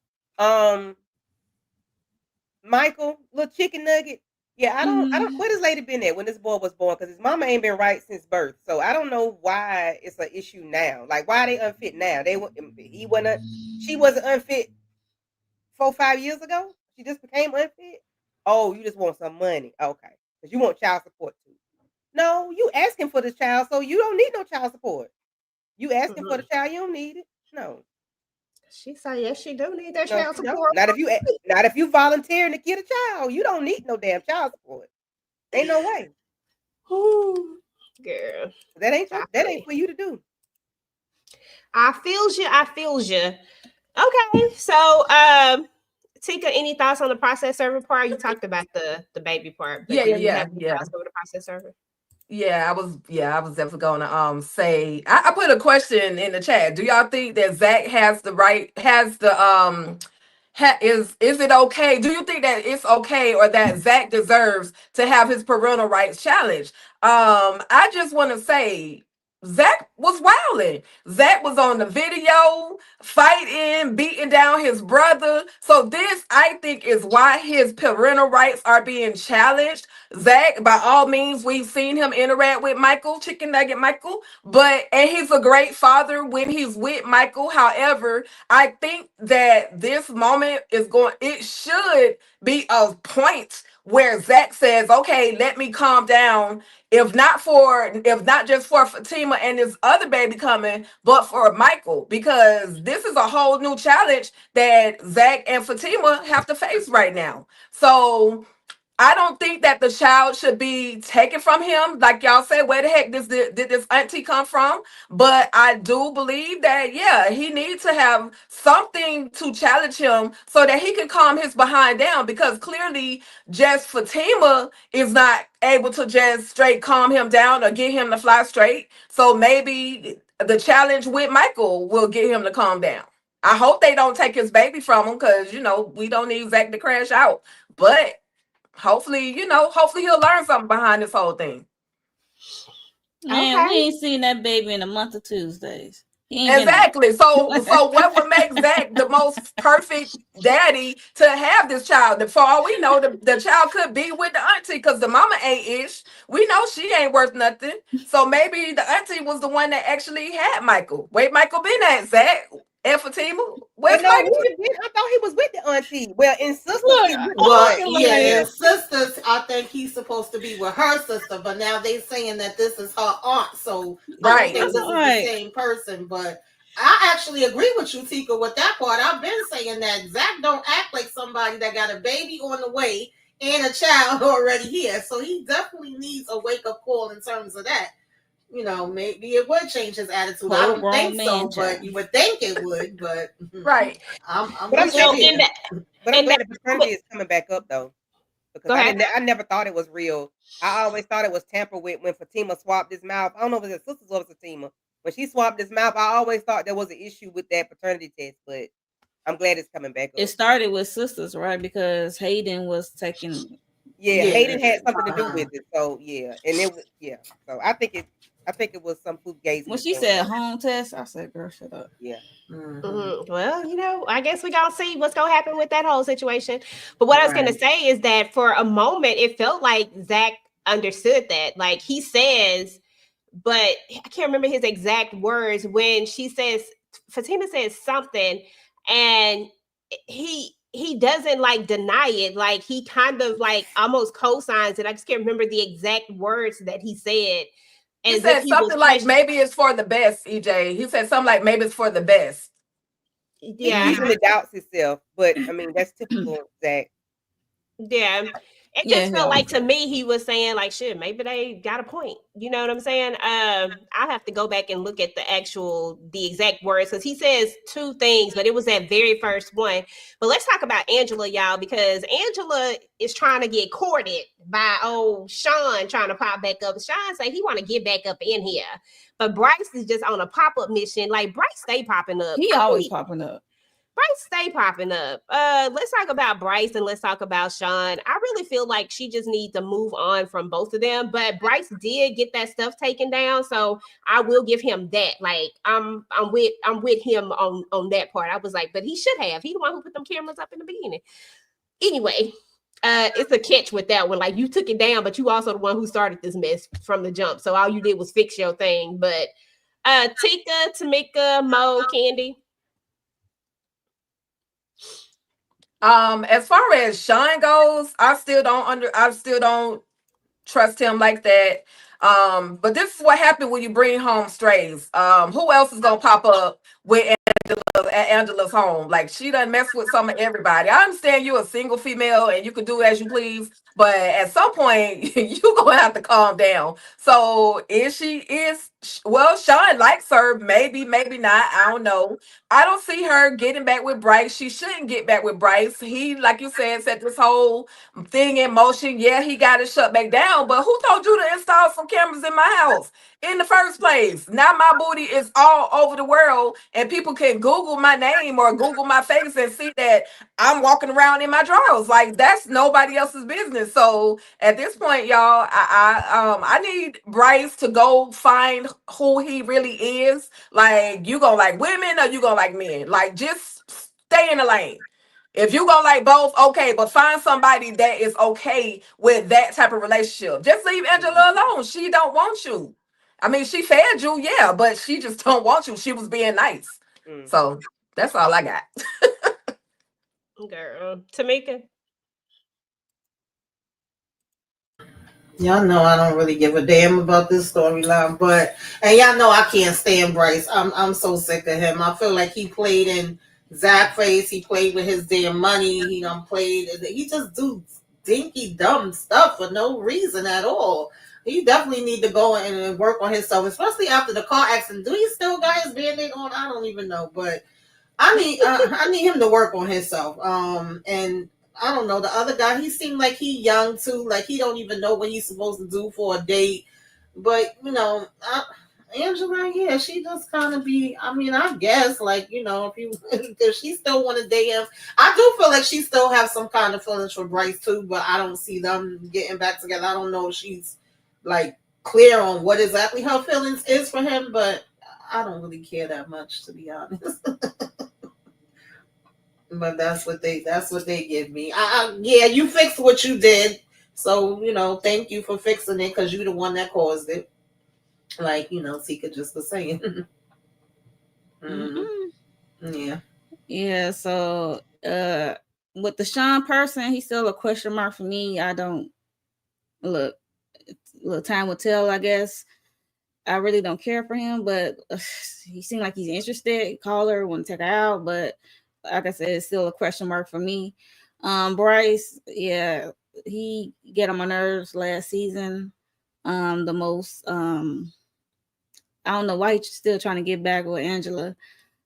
Speaker 7: Michael, little chicken nugget. Yeah, I don't. Where this lady been at when this boy was born? Because his mama ain't been right since birth. So I don't know why it's an issue now. Like, why are they unfit now? He wasn't. She wasn't unfit 4-5 years ago. She just became unfit. Oh, you just want some money, okay? Because you want child support too. No, you asking for the child, so you don't need no child support. You asking for the child, you don't need it. No,
Speaker 3: She said, yes, she do need that
Speaker 7: no,
Speaker 3: child
Speaker 7: you don't.
Speaker 3: support.
Speaker 7: Not if you volunteering to get a child. You don't need no damn child support. Ain't no way.
Speaker 3: Ooh, girl.
Speaker 7: That ain't for you to do.
Speaker 3: I feels you. I feels you. Okay, so Tika, any thoughts on the process server part? You talked about the baby part, but do you have any thoughts over the process server?
Speaker 5: I was definitely gonna say I put a question in the chat. Do y'all think that Zac has the right is it okay? Do you think that it's okay or that Zac deserves to have his parental rights challenged? I just want to say Zac was wilding. Zac was on the video fighting, beating down his brother. So this, I think, is why his parental rights are being challenged. Zac, by all means, we've seen him interact with Michael, Chicken Nugget Michael, and he's a great father when he's with Michael. However, I think that this moment it should be a point where Zac says, okay, let me calm down. If not just for Fatima and this other baby coming, but for Michael, because this is a whole new challenge that Zac and Fatima have to face right now. So I don't think that the child should be taken from him. Like y'all said, where the heck did this auntie come from? But I do believe that, yeah, he needs to have something to challenge him so that he can calm his behind down, because clearly just Fatima is not able to just straight calm him down or get him to fly straight. So maybe the challenge with Michael will get him to calm down. I hope they don't take his baby from him, because, we don't need Zac to crash out. But hopefully he'll learn something behind this whole thing.
Speaker 6: Man, we ain't seen that baby in a month of Tuesdays.
Speaker 5: Exactly. So what would make Zac the most perfect daddy to have this child? For all we know, the child could be with the auntie, because the mama ain't ish. We know she ain't worth nothing. So maybe the auntie was the one that actually had Michael. Wait, Michael been at Zac and Fatima? Where's Michael?
Speaker 7: I thought he was with the auntie. Well, in sisters,
Speaker 4: in sisters, I think he's supposed to be with her sister, but now they saying that this is her aunt, so I don't think this is the same person. But I actually agree with you, Tika, with that part. I've been saying that Zac don't act like somebody that got a baby on the way and a child already here, so he definitely needs a wake-up call in terms of that. Maybe it would change his attitude. I don't think so, but you would think it would. But
Speaker 5: right,
Speaker 7: I'm glad the paternity is coming back up though, because I never thought it was real. I always thought it was tampered with when Fatima swapped his mouth. I don't know if it's his sisters or Fatima. When she swapped his mouth, I always thought there was an issue with that paternity test, but I'm glad it's coming back up.
Speaker 6: It started with sisters, right? Because Hayden was taking.
Speaker 7: Yeah, Hayden had something to do with it. So yeah, and it was So I think it was some food gaze.
Speaker 6: When she said home test, I said, "Girl, shut up."
Speaker 7: Yeah.
Speaker 3: Mm-hmm. Well, I guess we gonna see what's gonna happen with that whole situation. But what I was gonna say is that for a moment, it felt like Zac understood that. Like he says, but I can't remember his exact words when Fatima says something, and he doesn't like deny it. Like he kind of like almost co-signs it. I just can't remember the exact words that he said.
Speaker 5: He said something like, maybe it's for the best, EJ. He said something like, maybe it's for the best.
Speaker 3: Yeah.
Speaker 7: He usually doubts himself, but I mean, that's typical Zac.
Speaker 3: Yeah. It just felt like to me, he was saying like, shit, maybe they got a point. You know what I'm saying? I have to go back and look at the exact words, because he says two things, but it was that very first one. But let's talk about Angela, y'all, because Angela is trying to get courted by old Sean trying to pop back up. Sean say he want to get back up in here. But Bryce is just on a pop-up mission. Like Bryce stay popping up.
Speaker 6: He always popping up.
Speaker 3: Bryce stay popping up. Let's talk about Bryce and let's talk about Sean. I really feel like she just needs to move on from both of them. But Bryce did get that stuff taken down, so I will give him that. Like I'm with him on that part. I was like, but he should have. He the one who put them cameras up in the beginning. Anyway, it's a catch with that one. Like you took it down, but you also the one who started this mess from the jump. So all you did was fix your thing. But Tika, Tamika, Mo, Candy.
Speaker 5: As far as Sean goes, I still don't trust him like that. But this is what happened when you bring home strays. Who else is gonna pop up with at Angela's home? Like she done mess with some of everybody. I understand you're a single female and you can do as you please, but at some point you gonna have to calm down. So well, Sean likes her, maybe, maybe not. I don't know. I don't see her getting back with Bryce. She shouldn't get back with Bryce. He, like you said, set this whole thing in motion. Yeah, he got it shut back down, but who told you to install some cameras in my house in the first place? Now my booty is all over the world and people can Google my name or Google my face and see that I'm walking around in my drawers. Like that's nobody else's business. So at this point, y'all, I need Bryce to go find who he really is. Like you gonna like women or you gonna like men? Like just stay in the lane. If you gonna like both, okay, but find somebody that is okay with that type of relationship. Just leave Angela alone. She don't want you. I mean, she fed you, yeah, but she just don't want you. She was being nice. So that's all I got.
Speaker 3: Girl, Tamika.
Speaker 4: Y'all know I don't really give a damn about this storyline, and y'all know I can't stand Bryce. I'm so sick of him. I feel like he played in Zac face. He played with his damn money. He done played. He just do dinky dumb stuff for no reason at all. He definitely need to go and work on himself, especially after the car accident. Do he still got his Band-Aid on? I don't even know, but I need him to work on himself. And I don't know, the other guy, he seemed like he young too, like he don't even know what he's supposed to do for a date. But Angela, yeah, she just kind of be. I mean, I guess like if she still want to date him, I do feel like she still have some kind of feelings for Bryce too. But I don't see them getting back together. I don't know if she's like clear on what exactly her feelings is for him, but I don't really care that much, to be honest. But that's what they give me. Yeah, you fixed what you did, so thank you for fixing it because you're the one that caused it. Like Tika just was saying. Yeah.
Speaker 6: Yeah. So with the Sean person, he's still a question mark for me. I don't look. Little time will tell, I guess. I really don't care for him, but he seemed like he's interested. Call her, want to take her out, but like I said, it's still a question mark for me. Bryce, yeah, he get on my nerves last season. The most. I don't know why he's still trying to get back with Angela.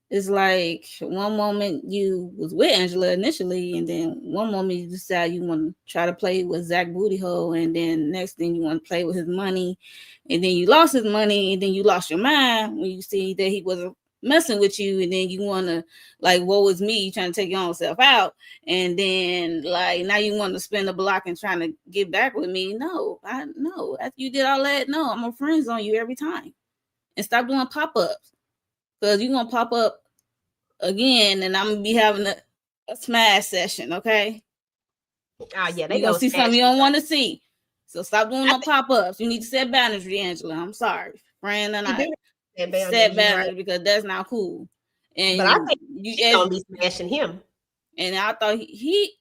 Speaker 6: It's like one moment you was with Angela initially, and then one moment you decide you want to try to play with Zac Booty Hole, and then next thing you want to play with his money, and then you lost his money, and then you lost your mind when you see that he wasn't messing with you, and then you want to like, woe is me, you trying to take your own self out, and then like now you want to spin the block and trying to get back with me. No, after you did all that, no, I'm a friends on you every time, and stop doing pop-ups. Because you're going to pop up again and I'm going to be having a smash session, okay?
Speaker 3: Yeah,
Speaker 6: you're going to see something you don't want to see. So stop doing no pop-ups. You need to set boundaries, Angela. I'm sorry. Friend and I set boundaries right? Because that's not cool. And
Speaker 3: but I think she's going to be smashing him.
Speaker 6: And I thought he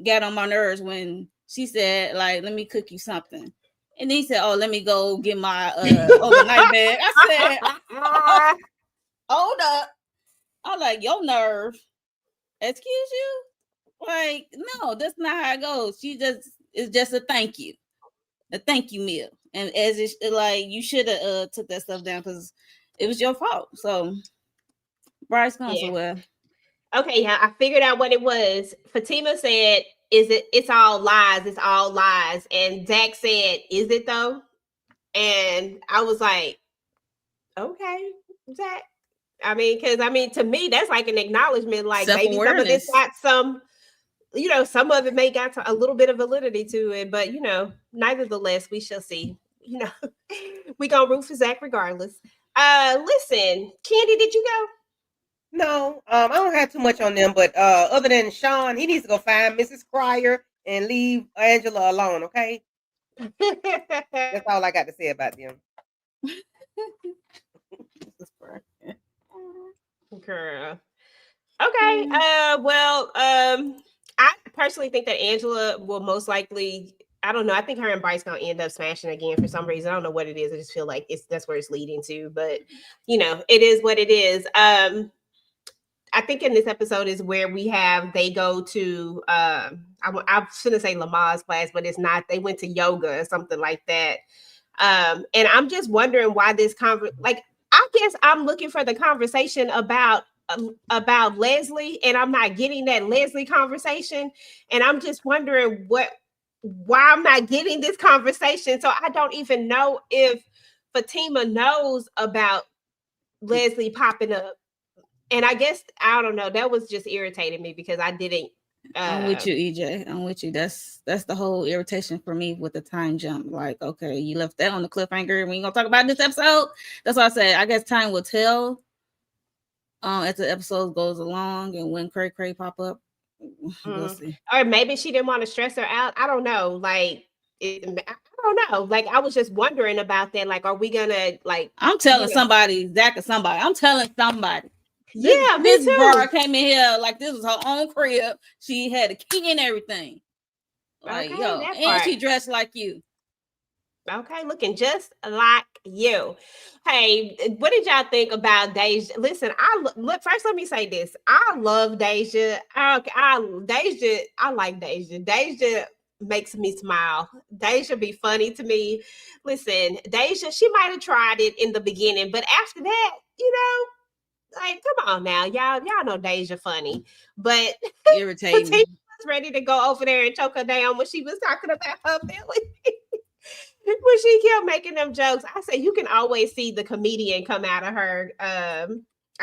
Speaker 6: got on my nerves when she said, like, let me cook you something. And then he said, oh, let me go get my overnight bag. I said, hold up. I'm like, your nerve. Excuse you? Like, no, that's not how it goes. It's just a thank you. A thank you meal. And as it's like, you should have took that stuff down because it was your fault. So, Bryce gone somewhere.
Speaker 3: Okay, yeah, I figured out what it was. Fatima said, it's all lies, it's all lies. And Zac said, is it though? And I was like, okay, Zac. Because to me, that's like an acknowledgement, like maybe some of this got some, some of it may got a little bit of validity to it, but nevertheless, we shall see. We gonna root for Zac regardless. Listen, Candy, did you go?
Speaker 7: No, I don't have too much on them, but other than Sean, he needs to go find Mrs. Cryer and leave Angela alone. Okay, that's all I got to say about them.
Speaker 3: Girl. Okay. Well, I personally think that Angela will most likely. I don't know. I think her and Bryce gonna end up smashing again for some reason. I don't know what it is. I just feel like that's where it's leading to. But it is what it is. I think in this episode is where they go to I shouldn't say Lamaze class, but it's not. They went to yoga or something like that. And I'm just wondering why this like I guess I'm looking for the conversation about Leslie, and I'm not getting that Leslie conversation, and I'm just wondering why I'm not getting this conversation. So I don't even know if Fatima knows about Leslie popping up. And I guess I don't know. That was just irritating me because I didn't.
Speaker 6: I'm with you, EJ. I'm with you. That's the whole irritation for me with the time jump. Like, okay, you left that on the cliffhanger. We ain't gonna talk about this episode. That's what I said. I guess time will tell. As the episode goes along, and when Cray pop up, we'll see.
Speaker 3: Or maybe she didn't want to stress her out. I don't know. Like, I don't know. Like, I was just wondering about that. Like, are we gonna like?
Speaker 6: I'm telling somebody, Zac or somebody. I'm telling somebody.
Speaker 3: Yeah, me
Speaker 6: this
Speaker 3: too.
Speaker 6: bar came in here like this was her own crib. She had a key and everything. Like,
Speaker 3: Okay,
Speaker 6: yo,
Speaker 3: that
Speaker 6: and
Speaker 3: part.
Speaker 6: she dressed like you.
Speaker 3: Okay, looking just like you. Hey, what did y'all think about Deja? Listen, look. First, let me say this. I love Deja. Deja. I like Deja. Deja makes me smile. Deja be funny to me. Listen, Deja. She might have tried it in the beginning, but after that, like, come on now, y'all know Deja funny, but
Speaker 6: Irritating.
Speaker 3: Fatima was ready to go over there and choke her down when she was talking about her feelings. When she kept making them jokes, I say you can always see the comedian come out of her. I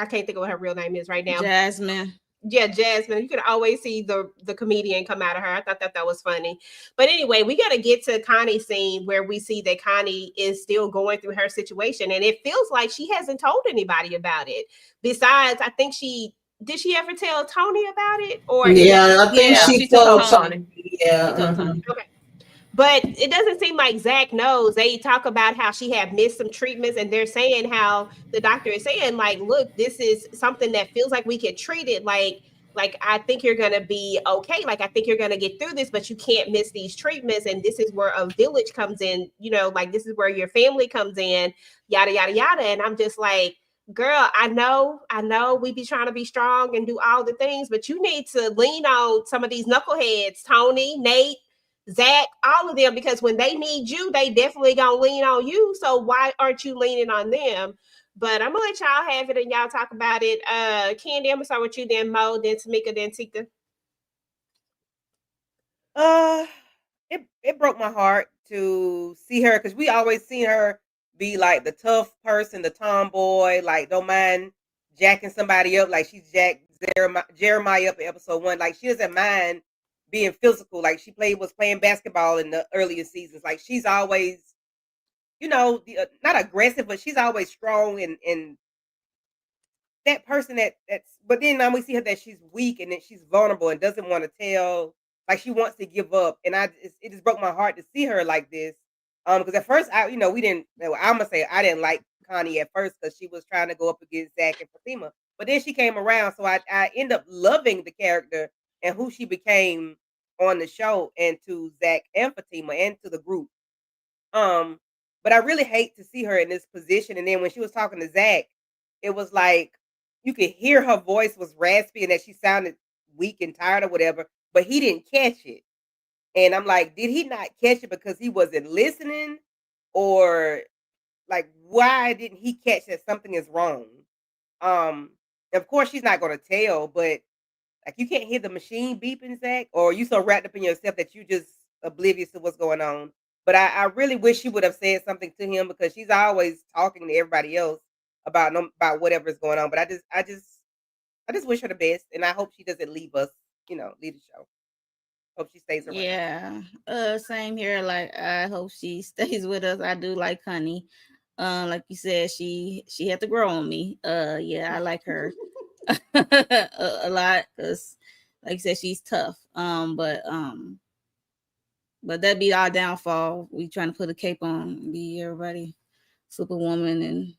Speaker 3: can't think of what her real name is right now.
Speaker 6: Jasmine.
Speaker 3: Yeah, Jasmine. You can always see the comedian come out of her. I thought that was funny. But anyway, we got to get to Connie's scene where we see that Connie is still going through her situation, and it feels like she hasn't told anybody about it. Besides, I think did she ever tell Tony about it? Or
Speaker 4: yeah, I think she told
Speaker 5: Tony.
Speaker 4: Yeah.
Speaker 6: She told Tony.
Speaker 3: Okay. But it doesn't seem like Zac knows. They talk about how she had missed some treatments, and they're saying how the doctor is saying, like, look, this is something that feels like we could treat it. Like I think you're gonna be okay. Like I think you're gonna get through this, but you can't miss these treatments. And this is where a village comes in. Like this is where your family comes in. Yada yada yada. And I'm just like, girl, I know we be trying to be strong and do all the things, but you need to lean on some of these knuckleheads, Tony, Nate, Zac, all of them, because when they need you, they definitely gonna lean on you. So why aren't you leaning on them? But I'm gonna let y'all have it and y'all talk about it. Candy, I'm gonna start with you, then Mo, then Tamika, then Tika.
Speaker 7: It broke my heart to see her because we always seen her be like the tough person, the tomboy, like don't mind jacking somebody up, like she's jacked Jeremiah up in episode 1. Like she doesn't mind being physical. Like she was playing basketball in the earlier seasons. Like she's always, not aggressive, but she's always strong and that person that's. But then now we see her that she's weak and that she's vulnerable and doesn't want to tell. Like she wants to give up, and it just broke my heart to see her like this. Because at first we didn't. I'm gonna say I didn't like Connie at first because she was trying to go up against Zac and Fatima, but then she came around, so I end up loving the character and who she became on the show, and to Zac and Fatima and to the group. But I really hate to see her in this position. And then when she was talking to Zac, it was like you could hear her voice was raspy and that she sounded weak and tired or whatever, but he didn't catch it. And I'm like, did he not catch it because he wasn't listening? Or like, why didn't he catch that something is wrong? Of course she's not gonna tell, but like you can't hear the machine beeping, Zac, or you so wrapped up in yourself that you just oblivious to what's going on. But I really wish she would have said something to him because she's always talking to everybody else about whatever's going on. But I just wish her the best, and I hope she doesn't leave us, leave the show. Hope she stays around.
Speaker 6: Yeah. Same here. Like I hope she stays with us. I do like Connie. Like you said, she had to grow on me. Yeah, I like her. a lot because, like I said, she's tough. But that be our downfall. We trying to put a cape on, be everybody superwoman, and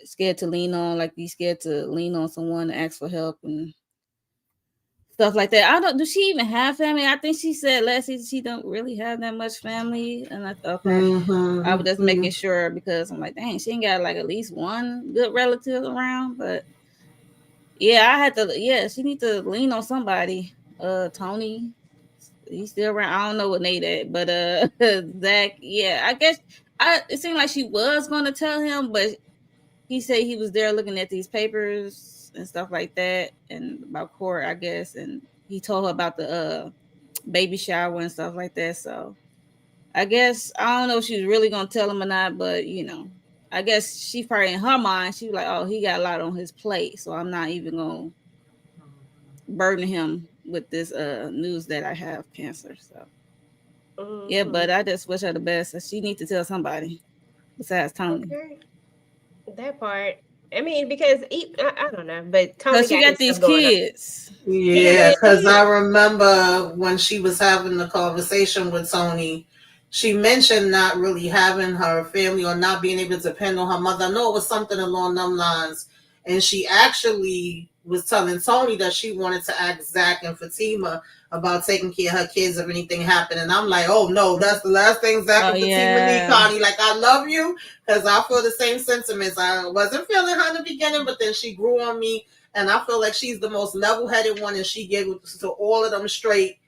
Speaker 6: scared to lean on, like you scared to lean on someone to ask for help and stuff like that. I don't. Do she even have family? I think she said last season she don't really have that much family. And I thought, okay, I was just making sure because I'm like, dang, she ain't got like at least one good relative around. But yeah, I had to. Yeah, she need to lean on somebody. Tony, he's still around. I don't know what Nate at, but Zac. Yeah, I guess it seemed like she was gonna tell him, but he said he was there looking at these papers and stuff like that, and about court, I guess, and he told her about the baby shower and stuff like that. So I guess I don't know if she's really gonna tell him or not, but I guess she probably in her mind she was like, oh, he got a lot on his plate, so I'm not even gonna burden him with this news that I have cancer. So yeah, but I just wish her the best. She needs to tell somebody besides Tony.
Speaker 3: Okay. That part. I mean, because I don't know, but Tony
Speaker 6: Because she got these kids.
Speaker 4: Yeah, because I remember when she was having the conversation with Tony, she mentioned not really having her family or not being able to depend on her mother. I know it was something along them lines. And she actually was telling Tony that she wanted to ask Zac and Fatima about taking care of her kids if anything happened. And I'm like, oh no, that's the last thing Zac and Fatima need, Connie. Like, I love you because I feel the same sentiments. I wasn't feeling her in the beginning, but then she grew on me. And I feel like she's the most level-headed one, and she gave to all of them straight,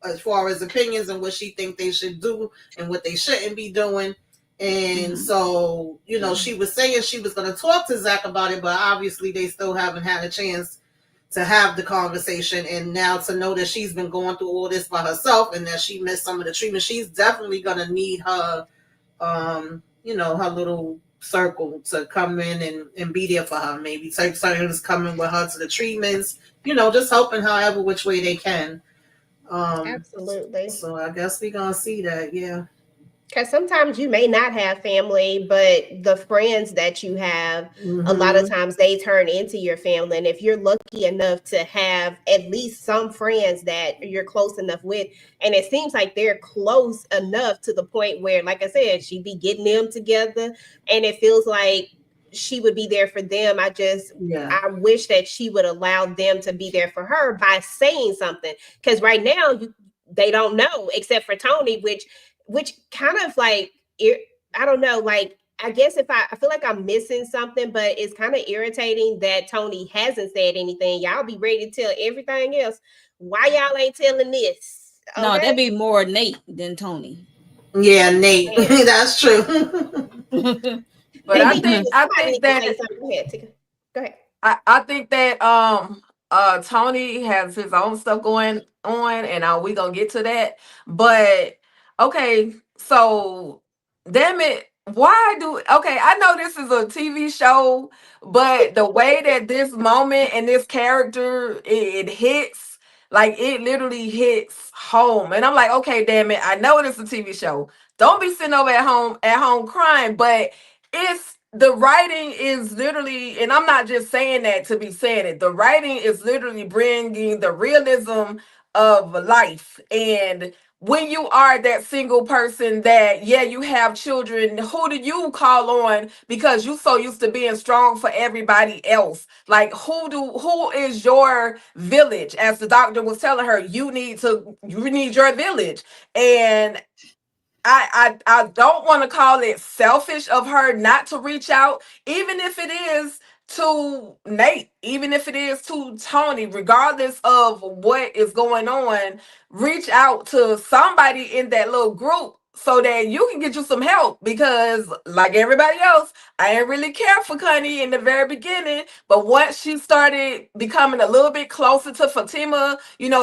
Speaker 4: as far as opinions and what she think they should do and what they shouldn't be doing. And so, she was saying she was going to talk to Zac about it, but obviously they still haven't had a chance to have the conversation. And now to know that she's been going through all this by herself and that she missed some of the treatment, she's definitely going to need her, her little circle to come in and be there for her. Maybe take someone's coming with her to the treatments, just helping however which way they can.
Speaker 3: Absolutely.
Speaker 4: So I guess we're going to see that. Yeah.
Speaker 3: Because sometimes you may not have family, but the friends that you have, a lot of times they turn into your family. And if you're lucky enough to have at least some friends that you're close enough with, and it seems like they're close enough to the point where, like I said, she'd be getting them together, and it feels like she would be there for them. I wish that she would allow them to be there for her by saying something. Because right now, they don't know, except for Tony, which kind of like, I don't know, like, I guess if I feel like I'm missing something, but it's kind of irritating that Tony hasn't said anything. Y'all be ready to tell everything else. Why y'all ain't telling this?
Speaker 6: Okay? No, that'd be more Nate than Tony.
Speaker 4: Yeah, Nate. That's true.
Speaker 5: But I think that
Speaker 3: go ahead.
Speaker 5: I think that Tony has his own stuff going on, and we gonna get to that. But okay, so damn it, I know this is a TV show, but the way that this moment and this character it hits, like it literally hits home. And I'm like, okay, damn it, I know it's a TV show. Don't be sitting over at home crying, but the writing is literally, and I'm not just saying that to be saying it, the writing is literally bringing the realism of life. And when you are that single person that, you have children, who do you call on because you so used to being strong for everybody else? Like, who is your village? As the doctor was telling her, you need your village. And I don't want to call it selfish of her not to reach out, even if it is to Nate, even if it is to Tony, regardless of what is going on, reach out to somebody in that little group so that you can get you some help. Because like everybody else, I didn't really care for Connie in the very beginning, but once she started becoming a little bit closer to Fatima,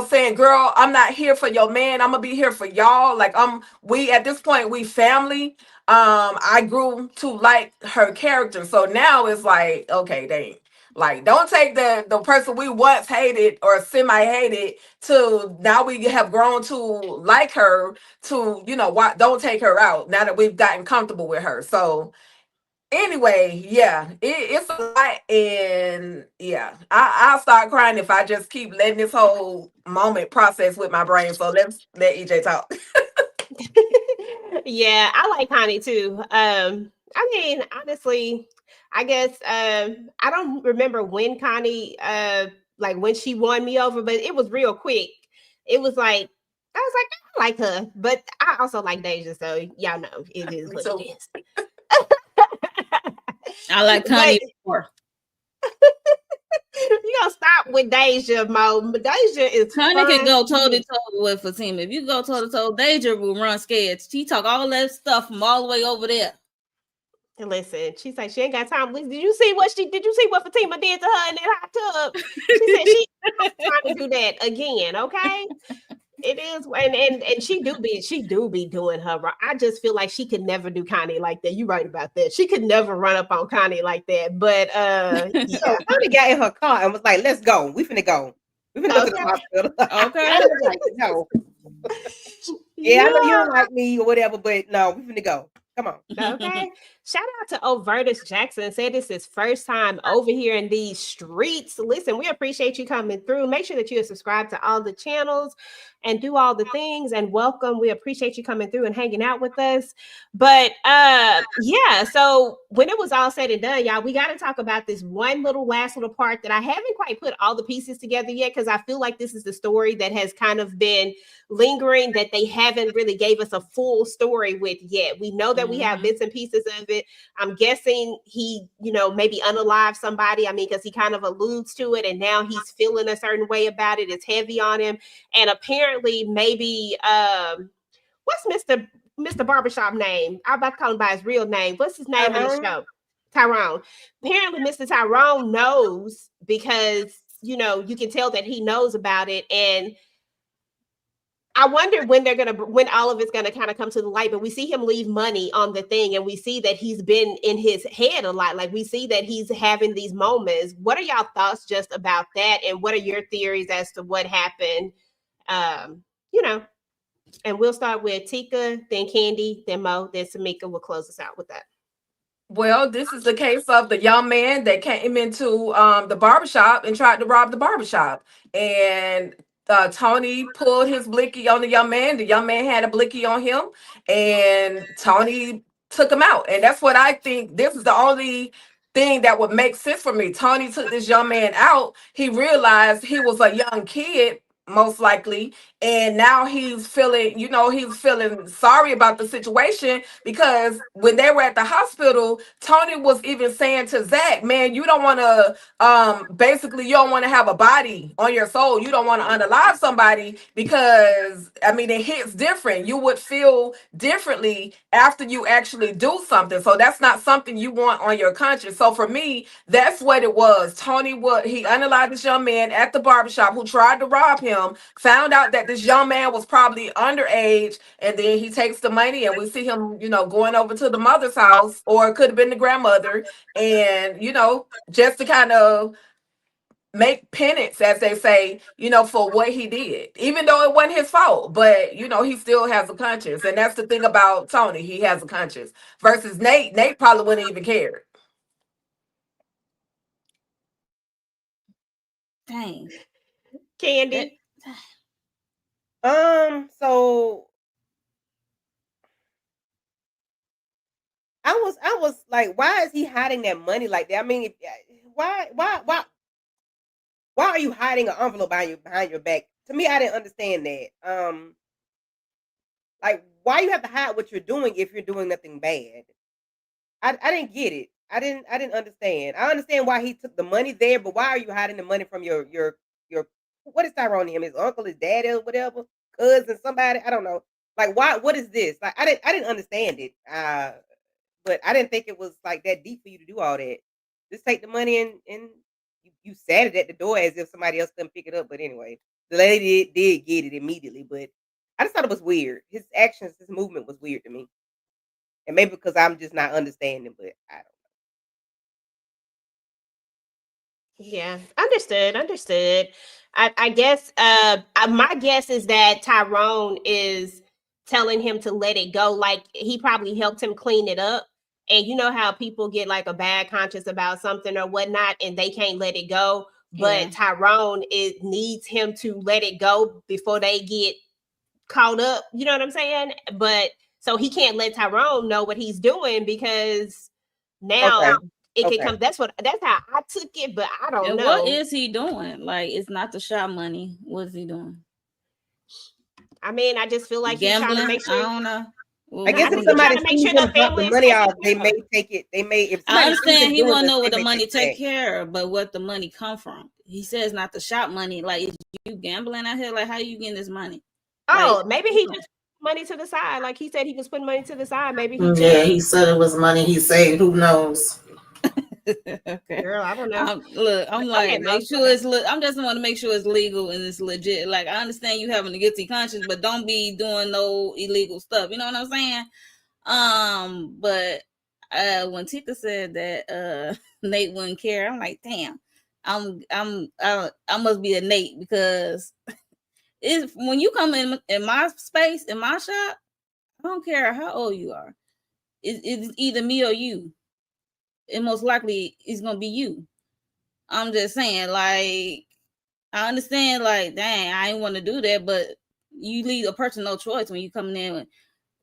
Speaker 5: saying, girl, I'm not here for your man, I'm gonna be here for y'all. Like, we at this point, we family. I grew to like her character. So now it's like, okay, dang. Like, don't take the person we once hated or semi-hated to now we have grown to like her to, don't take her out now that we've gotten comfortable with her. So Anyway, yeah, it's a lot, and yeah, I'll start crying if I just keep letting this whole moment process with my brain. So let's let EJ talk.
Speaker 3: Yeah, I like Connie too. I mean, honestly, I guess I don't remember when Connie like when she won me over, but it was real quick. It was like I was like, I like her, but I also like Deja, so y'all know it is
Speaker 5: Me
Speaker 3: what it
Speaker 5: too.
Speaker 3: is.
Speaker 6: I like
Speaker 3: But
Speaker 6: Connie more.
Speaker 3: you gonna stop with Deja, Mo. Deja is
Speaker 6: Connie can
Speaker 3: fun.
Speaker 6: go toe to toe with Fatima. If you go toe to toe, Deja will run scared. She talk all that stuff from all the way over there.
Speaker 3: Listen, she said she ain't got time. Did you see what Fatima did to her in that hot tub? She said she trying to do that again. Okay, it is, and she do be doing her. I just feel like she could never do Connie like that. You right about that. She could never run up on Connie like that. But yeah,
Speaker 7: So Connie got in her car and was like, "Let's go. We finna go. We finna go to the hospital."
Speaker 6: Okay.
Speaker 7: I was like, "No, yeah, I know you don't like me or whatever, but no, we finna go. Come on."
Speaker 3: Okay. Shout out to Overtus Jackson. Said this is first time over here in these streets. Listen, we appreciate you coming through. Make sure that you are subscribed to all the channels and do all the things. And welcome. We appreciate you coming through and hanging out with us. But yeah, so when it was all said and done, y'all, we got to talk about this one last little part that I haven't quite put all the pieces together yet, because I feel like this is the story that has kind of been lingering, that they haven't really gave us a full story with yet. We know that we have bits and pieces of it. I'm guessing he, maybe unalived somebody. I mean, because he kind of alludes to it, and now he's feeling a certain way about it. It's heavy on him, and apparently, maybe what's Mr. Barbershop name? I'm about to call him by his real name. What's his name in the
Speaker 7: Tyrone?
Speaker 3: show? Tyrone. Apparently, Mr. Tyrone knows, because you can tell that he knows about it. And I wonder when all of it's gonna kind of come to the light. But we see him leave money on the thing, and we see that he's been in his head a lot. Like, we see that he's having these moments. What are y'all thoughts just about that? And what are your theories as to what happened? Um, you know, and we'll start with Tika, then Candy, then Mo, then Samika. We'll close us out with that.
Speaker 5: Well, this is the case of the young man that came into the barbershop and tried to rob the barbershop. And Tony pulled his blicky on the young man. The young man had a blicky on him, and Tony took him out. And that's what I think. This is the only thing that would make sense for me. Tony took this young man out. He realized he was a young kid, most likely, and now he's feeling sorry about the situation, because when they were at the hospital, Tony was even saying to Zac, man, you don't want to basically, you don't want to have a body on your soul. You don't want to unalive somebody, because I mean, it hits different. You would feel differently after you actually do something. So that's not something you want on your conscience. So for me, that's what it was. He unalived this young man at the barbershop who tried to rob him, found out that this young man was probably underage, and then he takes the money, and we see him, going over to the mother's house, or it could have been the grandmother, and just to kind of make penance, as they say, for what he did, even though it wasn't his fault. But he still has a conscience, and that's the thing about Tony. He has a conscience. Versus Nate probably wouldn't even care.
Speaker 6: Dang.
Speaker 3: Candy.
Speaker 7: So I was like, why is he hiding that money like that? I mean, why are you hiding an envelope behind your back? To me, I didn't understand that. Like, why you have to hide what you're doing if you're doing nothing bad? I didn't get it. I didn't understand. I understand why he took the money there, but why are you hiding the money from your what is Tyrone him? His uncle, his daddy, or whatever, cousin, somebody? I don't know. Like, why? What is this? Like, I didn't understand it. But I didn't think it was like that deep for you to do all that. Just take the money and you sat it at the door as if somebody else couldn't pick it up. But anyway, the lady did get it immediately. But I just thought it was weird. His actions, his movement was weird to me. And maybe because I'm just not understanding, but I don't.
Speaker 3: Yeah, understood. I guess my guess is that Tyrone is telling him to let it go. Like, he probably helped him clean it up, And you know how people get like a bad conscience about something or whatnot, and they can't let it go. But Tyrone, it needs him to let it go before they get caught up. You know what I'm saying? But so he can't let Tyrone know what he's doing because now it can come. That's how I took it, but I don't know.
Speaker 6: What is he doing? Like, it's not the shop money. What is he doing?
Speaker 3: I mean, I just feel like he's trying to make sure.
Speaker 6: I don't know. Well,
Speaker 7: I guess if somebody sees him drop the money off, they may take it. They may. If
Speaker 6: I understand he want to know what the money take care of, but what the money come from? He says not the shop money. Like, is you gambling out here? Like, how you getting this money?
Speaker 3: Oh,
Speaker 6: like,
Speaker 3: maybe he just put money to the side. Like he said, he was putting money to the side. Maybe
Speaker 4: he said it was money he saved. Who knows?
Speaker 3: Okay, girl, I don't know.
Speaker 6: I'm like, make sure it's. I'm just want to make sure it's legal and it's legit. Like, I understand you having a guilty conscience, but don't be doing no illegal stuff. You know what I'm saying? But when Tika said that Nate wouldn't care, I'm like, damn, I must be a Nate because it's when you come in my space in my shop, I don't care how old you are. It's either me or you. And most likely it's gonna be you. I'm just saying, like, I understand, like, dang, I ain't want to do that, but you leave a person no choice when you coming in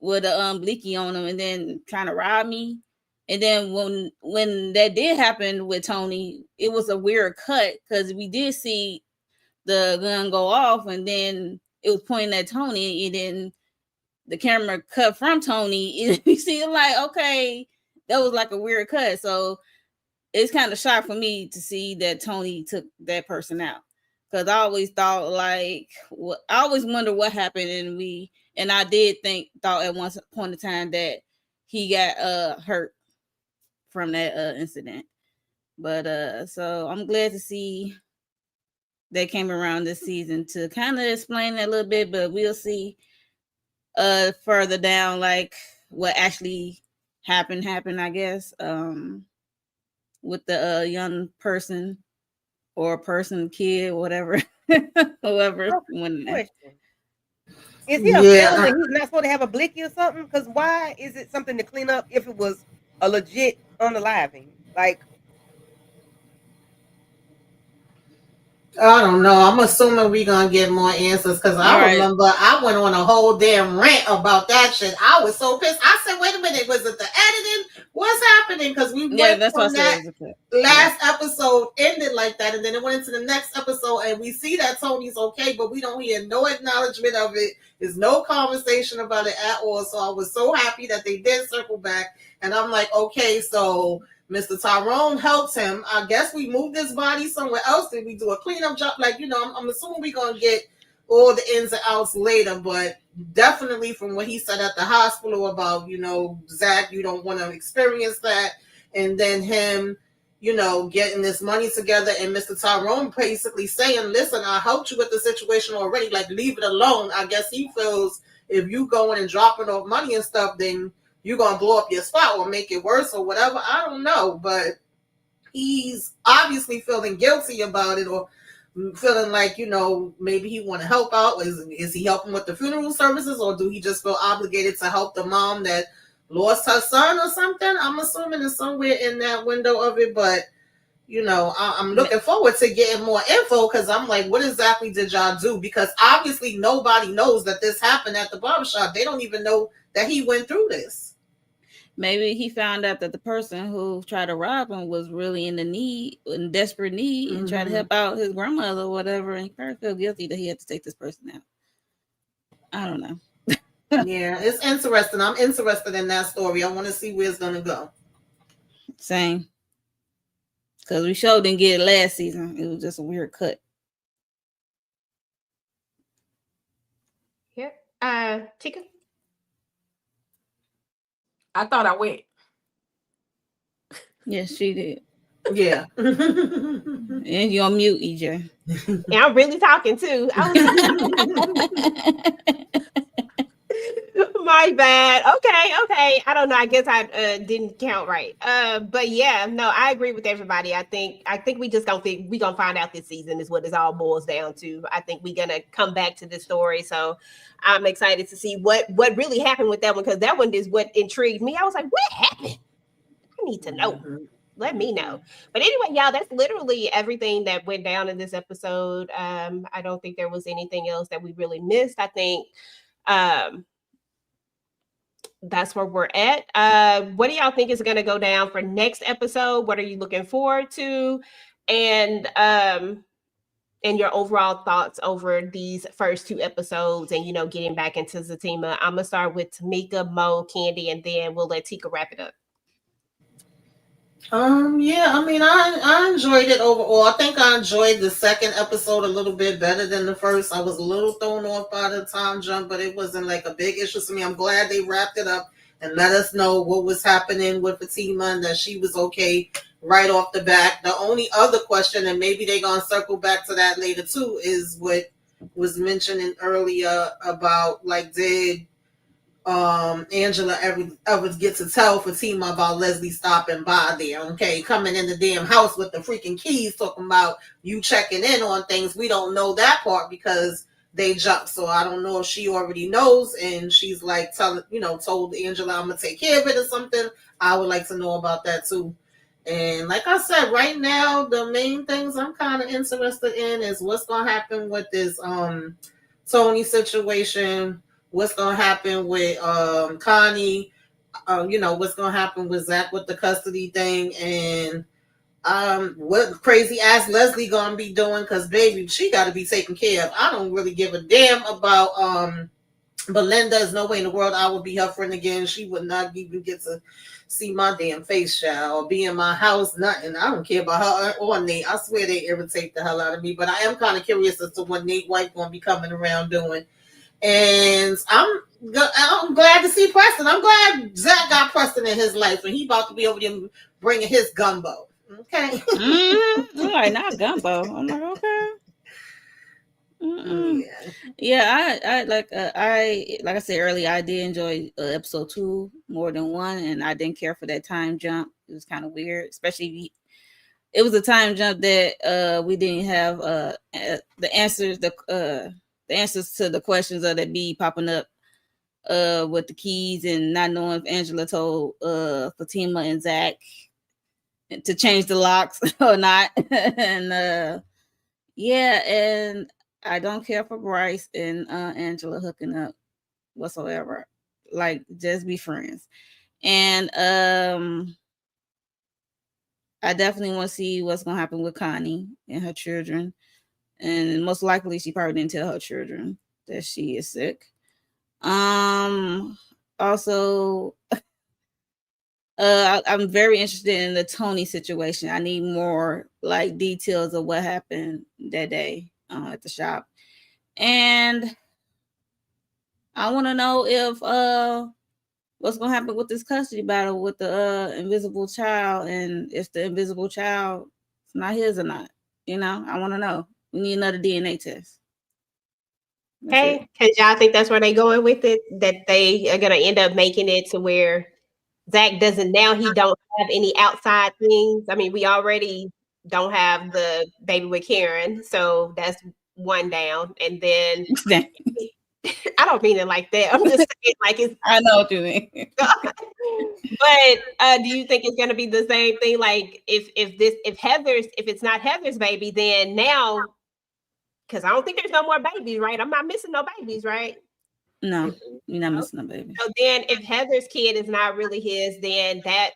Speaker 6: with a blicky on them and then trying to rob me. And then when that did happen with Tony, it was a weird cut because we did see the gun go off and then it was pointing at Tony and then the camera cut from Tony. And you see it like, okay, that was like a weird cut. So it's kind of shock for me to see that Tony took that person out. Because I always thought I always wonder what happened and I did thought at one point in time that he got hurt from that incident. But so I'm glad to see they came around this season to kind of explain that a little bit, but we'll see further down like what actually happened, I guess, with the young person or person, kid, whatever, whoever.
Speaker 7: Question. Is he a felon and he's not supposed to have a blicky or something? Because why is it something to clean up if it was a legit unaliving? Like,
Speaker 4: I don't know. I'm assuming we're going to get more answers because I remember I went on a whole damn rant about that shit. I was so pissed. I said, wait a minute, was it the editing? What's happening? Because we went from that last episode ended like that, and then it went into the next episode, and we see that Tony's okay, but we don't hear no acknowledgement of it. There's no conversation about it at all. So I was so happy that they did circle back, and I'm like, okay, so Mr. Tyrone helps him. I guess we moved his body somewhere else. Did we do a cleanup job? Like, I'm assuming we're going to get all the ins and outs later, but definitely from what he said at the hospital about, Zac, you don't want to experience that. And then him, getting this money together and Mr. Tyrone basically saying, listen, I helped you with the situation already. Like, leave it alone. I guess he feels if you going and dropping off money and stuff, then you're going to blow up your spot or make it worse or whatever. I don't know, but he's obviously feeling guilty about it or feeling like, maybe he want to help out. Is he helping with the funeral services or do he just feel obligated to help the mom that lost her son or something? I'm assuming it's somewhere in that window of it, but, I'm looking forward to getting more info because I'm like, what exactly did y'all do? Because obviously nobody knows that this happened at the barbershop. They don't even know that he went through this.
Speaker 6: Maybe he found out that the person who tried to rob him was really in desperate need, and tried to help out his grandmother or whatever, and he probably felt guilty that he had to take this person out. I don't know.
Speaker 4: Yeah, it's interesting. I'm interested in that story. I want to see where it's going to go.
Speaker 6: Same. Because we sure didn't get it last season. It was just a weird cut.
Speaker 3: Yeah. Tika?
Speaker 5: I thought I went.
Speaker 6: Yes, she did.
Speaker 4: Yeah.
Speaker 6: And you're on mute, EJ.
Speaker 3: Yeah, I'm really talking too. My bad. Okay. I don't know. I guess I didn't count right. But yeah, no, I agree with everybody. I think we just gonna find out this season is what it all boils down to. I think we're gonna come back to this story. So I'm excited to see what really happened with that one because that one is what intrigued me. I was like, what happened? need to know.
Speaker 4: Mhm.
Speaker 3: Let me know. But anyway, y'all, that's literally everything that went down in this episode. I don't think there was anything else that we really missed. I think that's where we're at. What do y'all think is going to go down for next episode? What are you looking forward to? And your overall thoughts over these first 2 episodes and, getting back into Zatima. I'm going to start with Tamika, Mo, Candy, and then we'll let Tika wrap it up.
Speaker 4: Yeah, I mean, I enjoyed it overall. I think I enjoyed the second episode a little bit better than the first. I was a little thrown off by the time jump, but it wasn't like a big issue to me. I'm glad they wrapped it up and let us know what was happening with Fatima and that she was okay right off the bat. The only other question, and maybe they're gonna circle back to that later too, is what was mentioned earlier about like did Angela ever get to tell Fatima about Leslie stopping by there, okay, coming in the damn house with the freaking keys, talking about you checking in on things. We don't know that part because they jumped. So I don't know if she already knows and she's like told Angela I'm gonna take care of it or something. I would like to know about that too. And like I said, right now the main things I'm kind of interested in is what's gonna happen with this Tony situation. What's gonna happen with Connie? What's gonna happen with Zac with the custody thing, and what crazy ass Leslie gonna be doing? Because baby, she got to be taken care of. I don't really give a damn about Belinda. There's no way in the world I would be her friend again. She would not even get to see my damn face, child, or be in my house. Nothing. I don't care about her or Nate. I swear they irritate the hell out of me. But I am kind of curious as to what Nate White gonna be coming around doing. And I'm glad to see Preston. I'm glad Zac got Preston in his life, and he about to be over there bringing his gumbo. Okay.
Speaker 6: Mm-hmm. I'm like, not gumbo. I'm like, okay. Yeah, I like I said earlier, I did enjoy episode 2 more than 1, and I didn't care for that time jump. It was kind of weird, especially it was a time jump that we didn't have the answers to the questions that be popping up with the keys and not knowing if Angela told Fatima and Zac to change the locks or not. And and I don't care for Bryce and Angela hooking up whatsoever. Like, just be friends. And I definitely want to see what's gonna happen with Connie and her children. And most likely she probably didn't tell her children that she is sick. Also, I'm very interested in the Tony situation. I need more like details of what happened that day at the shop. And I want to know if what's gonna happen with this custody battle with the invisible child, and if the invisible child is not his or not. I want to know. We need another DNA test.
Speaker 3: Okay, because y'all think that's where they going with it, that they are gonna end up making it to where Zac doesn't now. He don't have any outside things. I mean, we already don't have the baby with Karen, so that's one down. And then I don't mean it like that. I'm just saying, like, it's.
Speaker 6: I know what you mean.
Speaker 3: But do you think it's gonna be the same thing? Like, if it's not Heather's baby, then now. Because I don't think there's no more babies, right? I'm not missing no babies, right?
Speaker 6: No, you're not missing no baby.
Speaker 3: So then if Heather's kid is not really his, then that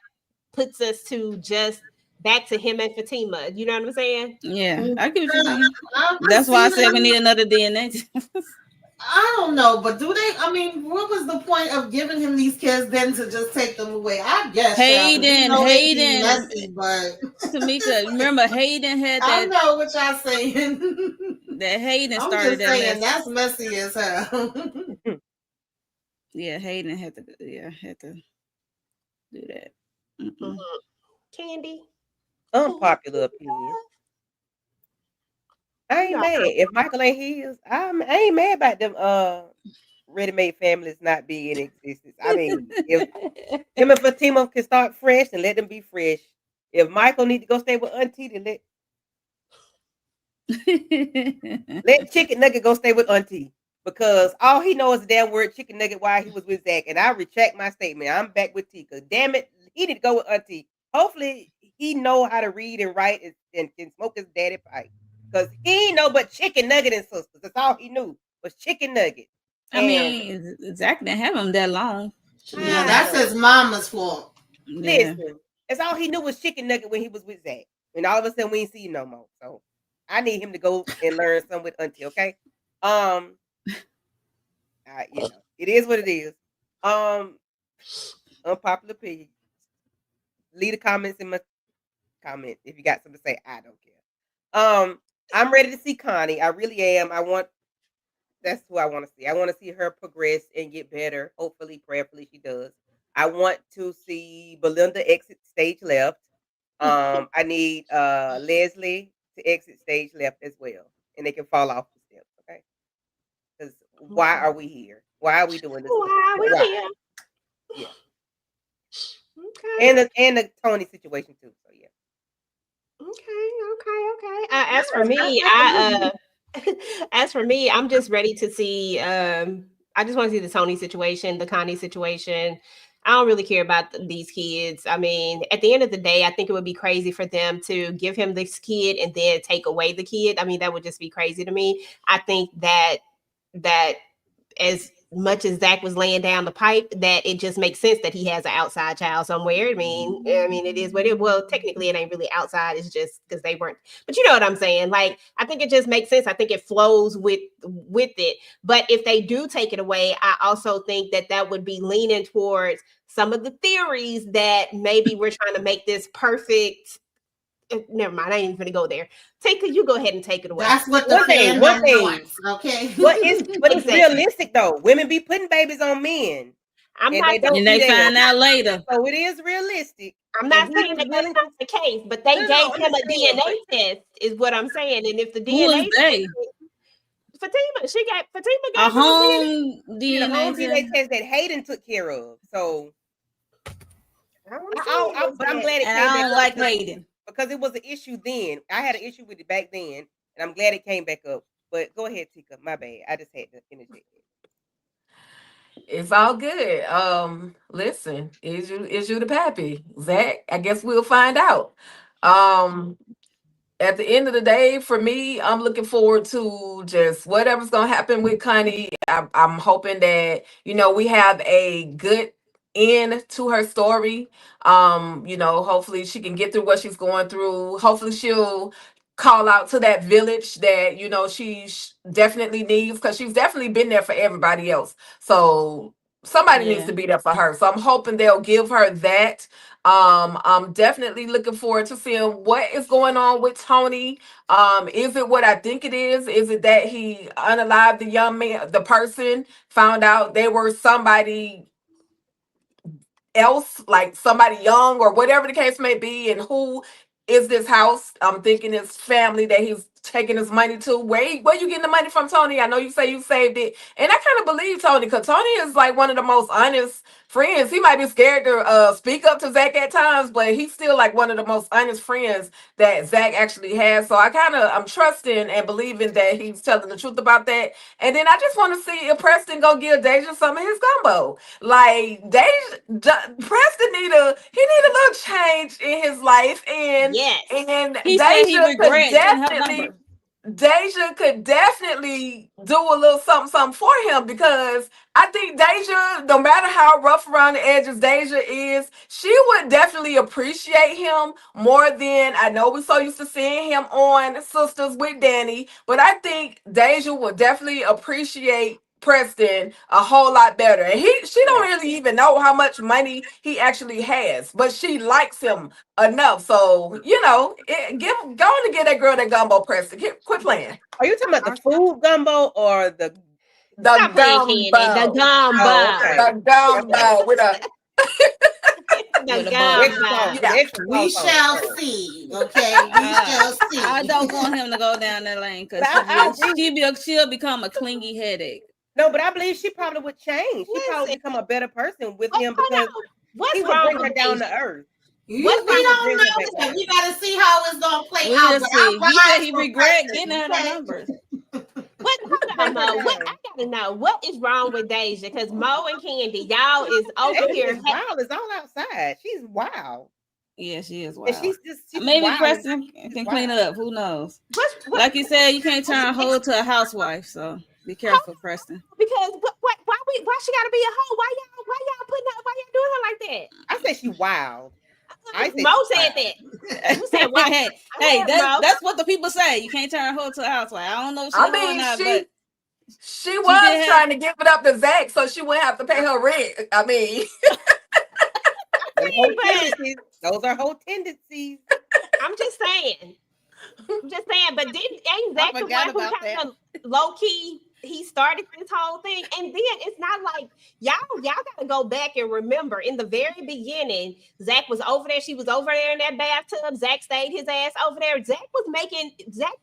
Speaker 3: puts us to just back to him and Fatima. You know what I'm saying?
Speaker 6: Yeah, I get what you're saying. That's why I said we need another DNA.
Speaker 4: I don't know, but do they? I mean, what was the point of giving him these kids then to just take them away? I guess
Speaker 6: Hayden,
Speaker 4: messy, but
Speaker 6: Tamika, remember Hayden had that.
Speaker 4: I know what y'all saying.
Speaker 6: That Hayden
Speaker 4: I'm
Speaker 6: started
Speaker 4: just saying
Speaker 6: that mess.
Speaker 4: that's messy as hell.
Speaker 6: Yeah, Hayden had to do that.
Speaker 3: Candy.
Speaker 7: Unpopular opinion. I ain't mad. If Michael ain't his, I ain't mad about them ready-made families not being in existence. I mean, if him and Fatima can start fresh and let them be fresh. If Michael need to go stay with Auntie, then let Chicken Nugget go stay with Auntie. Because all he knows is the damn word chicken nugget while he was with Zac. And I retract my statement. I'm back with Tika. Damn it. He need to go with Auntie. hopefully he know how to read and write and can smoke his daddy pipe. Because he ain't know but chicken nugget and sisters. That's all he knew was chicken nugget.
Speaker 6: I mean, Zac didn't have him that long.
Speaker 4: Yeah, that's his mama's fault.
Speaker 6: Yeah.
Speaker 7: Listen, that's all he knew was chicken nugget when he was with Zac. And all of a sudden we ain't see you no more. So I need him to go and learn something with Auntie, okay? You know, it is what it is. Unpopular opinion. Leave the comments in my comment if you got something to say. I don't care. I'm ready to see Connie. I really am. That's who I want to see. I want to see her progress and get better. Hopefully, prayerfully, she does. I want to see Belinda exit stage left. I need Leslie to exit stage left as well, and they can fall off the steps. Okay? Because why are we here? Why are we doing this?
Speaker 3: Why are we here?
Speaker 7: Yeah.
Speaker 3: Okay.
Speaker 7: And the Tony situation too. So yeah.
Speaker 3: Okay. As for me, as for me, I'm just ready to see. I just want to see the Tony situation, the Connie situation. I don't really care about these kids. I mean, at the end of the day, I think it would be crazy for them to give him this kid and then take away the kid. I mean, that would just be crazy to me. I think that as much as Zac was laying down the pipe, that it just makes sense that he has an outside child somewhere. I mean, it is what it. Well, technically, it ain't really outside. It's just because they weren't. But you know what I'm saying? Like, I think it just makes sense. I think it flows with it. But if they do take it away, I also think that would be leaning towards some of the theories that maybe we're trying to make this perfect. Never mind. I ain't even gonna go there. You go ahead and take it away.
Speaker 4: That's what the fandom wants. Okay.
Speaker 7: But it's realistic though. Women be putting babies on men.
Speaker 3: I'm not
Speaker 6: and they find out later.
Speaker 7: So it is realistic.
Speaker 3: I'm not saying that that's not the case, but they gave him a DNA test, is what I'm saying. And if the DNA test, Fatima got
Speaker 6: a home DNA
Speaker 7: test that Hayden took care of. So, but I'm glad it came
Speaker 6: I
Speaker 7: back
Speaker 6: don't like Hayden.
Speaker 7: Because it was an issue then. I had an issue with it back then, and I'm glad it came back up. But go ahead, Tika. My bad. I just had to interject.
Speaker 5: It's all good. Listen, is you the pappy? Zac, I guess we'll find out. At the end of the day, for me, I'm looking forward to just whatever's gonna happen with Connie. I'm hoping that, we have a good end to her story. Hopefully she can get through what she's going through. Hopefully she'll call out to that village that, she definitely needs, because she's definitely been there for everybody else. So somebody needs to be there for her. So I'm hoping they'll give her that. I'm definitely looking forward to seeing what is going on with Tony. Is it what I think it is? Is it that he unalived the young man, the person, found out they were somebody else, like somebody young or whatever the case may be, and who is this house? I'm thinking it's family that he's taking his money to. Where you getting the money from, Tony? I know you say you saved it, and I kind of believe Tony, because Tony is like one of the most honest friends. He might be scared to speak up to Zac at times, but he's still like one of the most honest friends that Zac actually has. So I'm trusting and believing that he's telling the truth about that. And then I just want to see if Preston go give Deja some of his gumbo. Like Preston need a little change in his life, and
Speaker 6: he said he regrets
Speaker 5: Deja could definitely do a little something for him, because I think Deja, no matter how rough around the edges Deja is, she would definitely appreciate him more than, I know we're so used to seeing him on Sisters with Danny, but I think Deja would definitely appreciate Preston a whole lot better. And she don't really even know how much money he actually has, but she likes him enough. So, go on and get that girl that gumbo, Preston. Quit playing.
Speaker 7: Are you talking about the food gumbo or the
Speaker 5: gumbo?
Speaker 3: The
Speaker 5: gumbo with a
Speaker 4: we shall see. Okay, we shall see.
Speaker 6: I don't want him to go down that lane, because she'll become a clingy headache.
Speaker 7: No, but I believe she probably would change. She probably become a better person with him, because he would bring her down to earth.
Speaker 4: We don't know. We gotta see how it's gonna play out.
Speaker 6: He said he regret getting her the numbers.
Speaker 3: I gotta know what is wrong with Deja, because Mo and Candy, y'all is over here.
Speaker 7: Wild is all outside. She's wild.
Speaker 6: Yeah, she is
Speaker 7: And
Speaker 6: wild.
Speaker 7: she's just
Speaker 6: Maybe
Speaker 7: wild.
Speaker 6: Preston can clean it up. Who knows?
Speaker 3: What,
Speaker 6: Like you said, you can't turn a hoe to a housewife. So be careful, Preston.
Speaker 3: because why she gotta be a hoe? Why y'all putting her? Why y'all doing her like that?
Speaker 7: I said she wild. I said
Speaker 3: Mo
Speaker 7: she
Speaker 3: said
Speaker 7: wild.
Speaker 3: that. Who said what?
Speaker 6: hey,
Speaker 3: Mo.
Speaker 6: that's what the people say. You can't turn a hoe to a housewife. I don't know if she
Speaker 5: I
Speaker 6: a hoe or
Speaker 5: mean,
Speaker 6: not, but
Speaker 5: she was
Speaker 6: did have-
Speaker 5: trying to give it up to Zac so she wouldn't have to pay her rent. I mean,
Speaker 7: Them whole
Speaker 3: but-
Speaker 7: tendencies. Those are whole tendencies.
Speaker 3: I'm just saying. But ain't Zac the
Speaker 7: forgot
Speaker 3: one who
Speaker 7: about
Speaker 3: kind of low key? He started this whole thing, and then it's not like y'all gotta go back and remember in the very beginning, Zac was over there. She was over there in that bathtub. Zac stayed his ass over there. Zac was liking
Speaker 4: Zac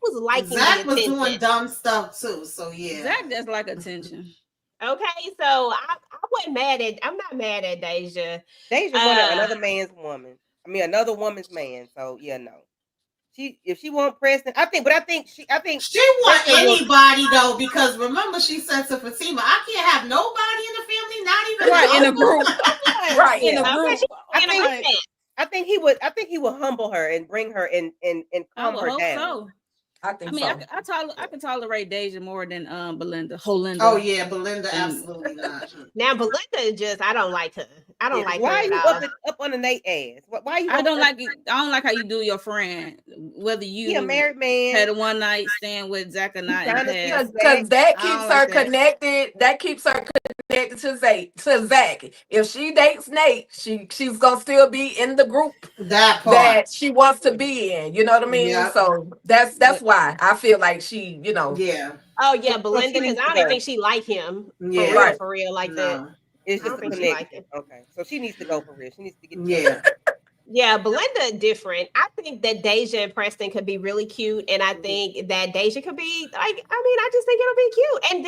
Speaker 3: the
Speaker 4: was
Speaker 3: attention.
Speaker 4: doing dumb stuff too. So yeah.
Speaker 6: Zac just like attention.
Speaker 3: Okay, so I'm not mad at Deja.
Speaker 7: Deja wanted another man's woman. I mean, another woman's man. So yeah, no. If she want Preston, I think she
Speaker 4: want anybody though, because remember she said to Fatima, I can't have nobody in the family, not even
Speaker 6: Right in a group.
Speaker 5: right.
Speaker 6: In a
Speaker 3: Okay,
Speaker 6: group.
Speaker 7: I think he would humble her and bring her and
Speaker 6: I
Speaker 7: calm
Speaker 6: would
Speaker 7: her
Speaker 6: hope
Speaker 7: down.
Speaker 6: so.
Speaker 5: I think
Speaker 6: I mean,
Speaker 5: so.
Speaker 6: I can tolerate Deja more than Holinda.
Speaker 4: Oh yeah, Belinda, absolutely not.
Speaker 3: Now Belinda I don't like her. I don't like her
Speaker 7: Why
Speaker 3: at
Speaker 7: you
Speaker 3: all.
Speaker 7: up on the Nate ass? Why you?
Speaker 6: I don't like how you do your friend, whether you
Speaker 7: a married man
Speaker 6: had a one night stand with Zac or not.
Speaker 5: Because that keeps her connected. That keeps her connected to Zac. If she dates Nate, she's gonna still be in the group that she wants to be in. You know what I mean?
Speaker 4: Yep.
Speaker 5: So that's why I feel like she,
Speaker 4: Yeah.
Speaker 3: Oh yeah, Belinda, because I don't even think she like him.
Speaker 4: Yeah.
Speaker 3: For real, like that.
Speaker 7: It's
Speaker 3: I
Speaker 7: just
Speaker 3: don't
Speaker 7: a
Speaker 3: think she like
Speaker 7: connection.
Speaker 3: him.
Speaker 7: Okay, so she needs to go for real. She needs to get
Speaker 3: Yeah, Belinda different. I think that Deja and Preston could be really cute, and I think that Deja could be like. I mean, I just think it'll be cute, and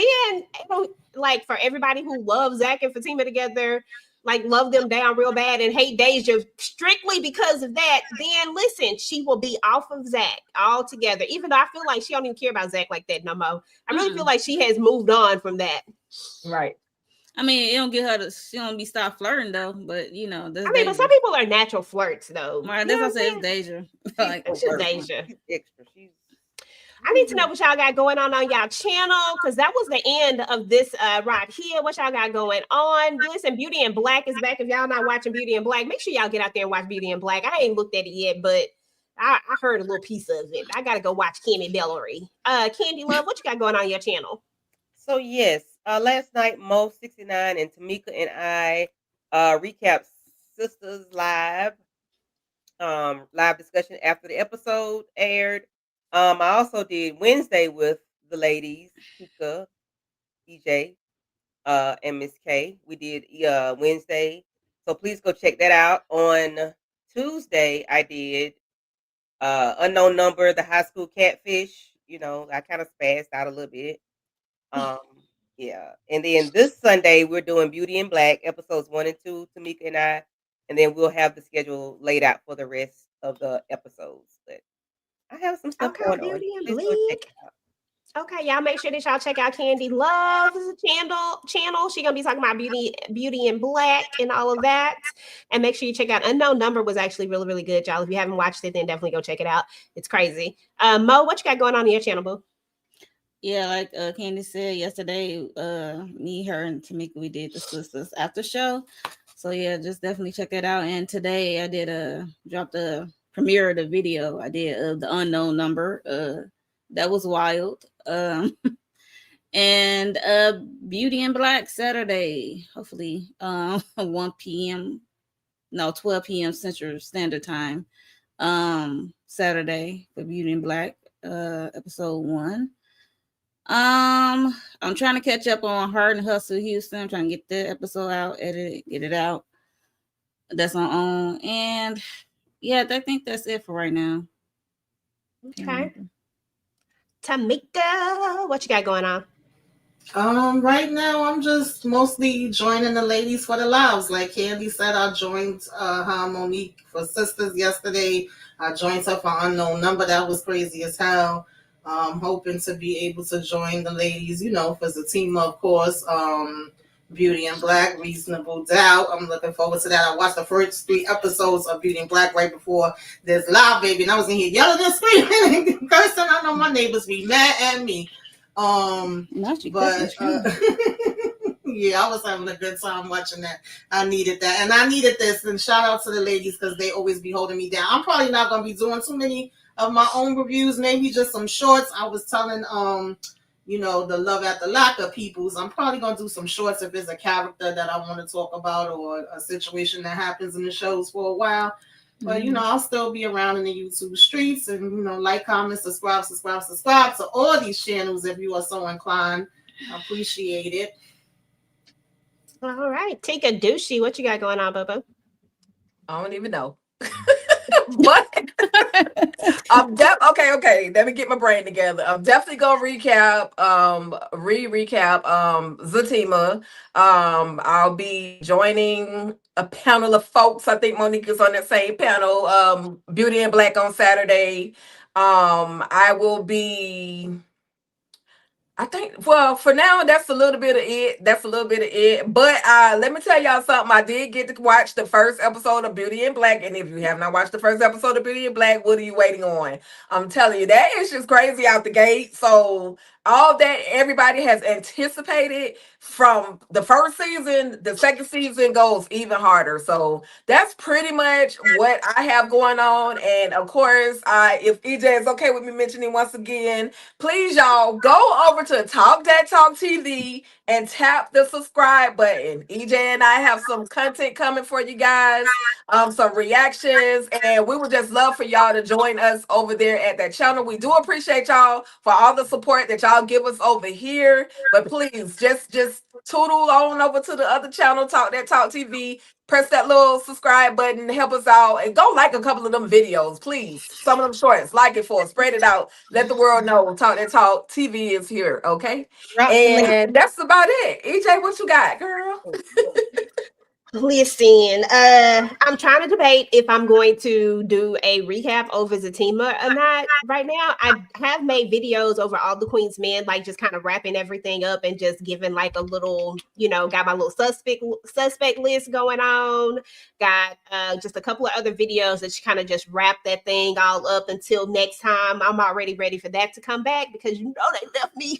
Speaker 3: then like for everybody who loves Zac and Fatima together, like love them down real bad and hate Deja strictly because of that. Then listen, she will be off of Zac altogether. Even though I feel like she don't even care about Zac like that no more. I really feel like she has moved on from that.
Speaker 5: Right.
Speaker 6: I mean, it don't get her she don't be stop flirting though, but
Speaker 3: but some people are natural flirts though.
Speaker 6: Right, that's what I say it's Deja.
Speaker 3: Like it's just Deja.
Speaker 7: She's extra.
Speaker 3: I need to know what y'all got going on y'all channel, because that was the end of this right here. What y'all got going on? Listen, Beauty in Black is back. If y'all not watching Beauty in Black, make sure y'all get out there and watch Beauty in Black. I ain't looked at it yet, but I heard a little piece of it. I gotta go watch Candy Bellery. Candy Love, what you got going on your channel?
Speaker 7: So yes, last night Mo 69 and Tamika and I recapped Sisters live discussion after the episode aired. I also did Wednesday with the ladies, Tika, EJ, and Miss K. We did Wednesday, so please go check that out. On Tuesday, I did Unknown Number, the high school catfish. I kind of spazzed out a little bit. Yeah, and then this Sunday we're doing Beauty in Black episodes 1 and 2, Tamika and I, and then we'll have the schedule laid out for the rest of the episodes. But I have some stuff going
Speaker 3: Beauty
Speaker 7: on.
Speaker 3: in Black. Okay, y'all make sure that y'all check out Candy Love's channel. She's gonna be talking about beauty in Black and all of that. And make sure you check out Unknown Number was actually really, really good, y'all. If you haven't watched it, then definitely go check it out. It's crazy. Mo, what you got going on in your channel, boo?
Speaker 6: Yeah, like Candy said yesterday, me, her, and Tamika, we did the Sisters after show. So yeah, just definitely check that out. And today I did drop the premiere of the video I did of the Unknown Number. That was wild. And Beauty in Black Saturday, hopefully 12 p.m. Central Standard Time. Saturday for Beauty in Black, episode 1. I'm trying to catch up on Hard and Hustle Houston. I'm trying to get the episode out, edit it, get it out. That's on. And yeah, I think that's it for right now.
Speaker 3: Okay. Tamika, what you got going on?
Speaker 4: Right now I'm just mostly joining the ladies for the lives. Like Candy said, I joined Monique for Sisters yesterday. I joined her for Unknown Number. That was crazy as hell. Hoping to be able to join the ladies, for Zatima, of course. Beauty in Black, Reasonable Doubt. I'm looking forward to that. I watched the first 3 episodes of Beauty in Black right before this live, baby, and I was in here yelling and screaming and cursing. I know my neighbors be mad at me.
Speaker 6: Not you
Speaker 4: But yeah, I was having a good time watching that. I needed that, and I needed this. And shout out to the ladies because they always be holding me down. I'm probably not gonna be doing too many of my own reviews. Maybe just some shorts. I was telling the Love at the Locker peoples. I'm probably gonna do some shorts if it's a character that I want to talk about or a situation that happens in the shows for a while. But I'll still be around in the YouTube streets and like, comment, subscribe to all these channels if you are so inclined. I appreciate it.
Speaker 3: All right, take a douchey. What you got going on, Bobo?
Speaker 5: I don't even know. What? Okay. Let me get my brain together. I'm definitely gonna recap Zatima. I'll be joining a panel of folks. I think Monica's on that same panel. Beauty in Black on Saturday. I will be. I think, well, for now, that's a little bit of it. But let me tell y'all something. I did get to watch the first episode of Beauty in Black. And if you have not watched the first episode of Beauty in Black, what are you waiting on? I'm telling you, that is just crazy out the gate. So all that everybody has anticipated from the first season, the second season goes even harder. So that's pretty much what I have going on. And of course, if EJ is okay with me mentioning once again, please, y'all, go over to Talk That Talk TV and tap the subscribe button. EJ and I have some content coming for you guys, some reactions, and we would just love for y'all to join us over there at that channel. We do appreciate y'all for all the support that y'all give us over here. But please, just toodle on over to the other channel, Talk That Talk TV. Press that little subscribe button, help us out, and go like a couple of them videos, please. Some of them shorts, like it for us, spread it out. Let the world know Talk That Talk TV is here, okay? And that's about it. EJ, what you got, girl?
Speaker 3: Listen, I'm trying to debate if I'm going to do a recap over Zatima or not. Right now, I have made videos over all the Queen's Men, like just kind of wrapping everything up and just giving like a little, got my little suspect list going on. Got just a couple of other videos that kind of just wrap that thing all up until next time. I'm already ready for that to come back because they left me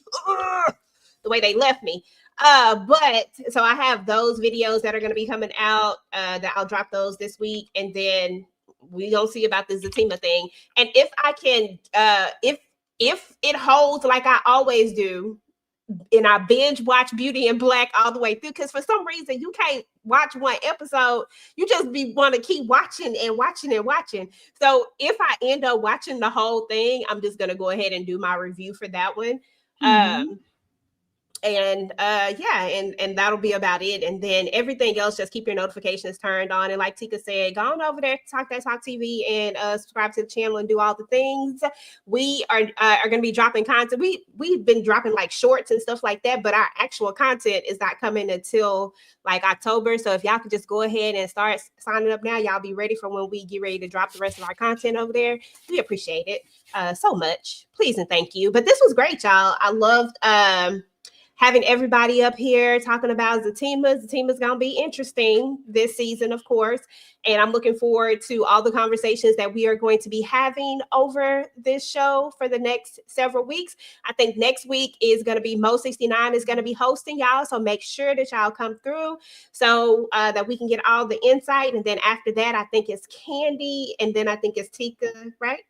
Speaker 3: the way they left me. But so I have those videos that are going to be coming out that I'll drop those this week. And then we don't see about the Zatima thing. And if I can, if it holds like I always do, and I binge watch Beauty in Black all the way through, because for some reason you can't watch one episode. You just want to keep watching and watching and watching. So if I end up watching the whole thing, I'm just going to go ahead and do my review for that one. And that'll be about it. And then everything else, just keep your notifications turned on. And like Tika said, go on over there to Talk That Talk TV and subscribe to the channel and do all the things. We are going to be dropping content. We've been dropping like shorts and stuff like that, but our actual content is not coming until like October. So if y'all could just go ahead and start signing up now, y'all be ready for when we get ready to drop the rest of our content over there. We appreciate it so much. Please and thank you. But this was great, y'all. I loved having everybody up here talking about Zatima. Zatima's going to be interesting this season, of course. And I'm looking forward to all the conversations that we are going to be having over this show for the next several weeks. I think next week is going to be Mo 69 is going to be hosting y'all. So make sure that y'all come through so that we can get all the insight. And then after that, I think it's Candy. And then I think it's Tika, right?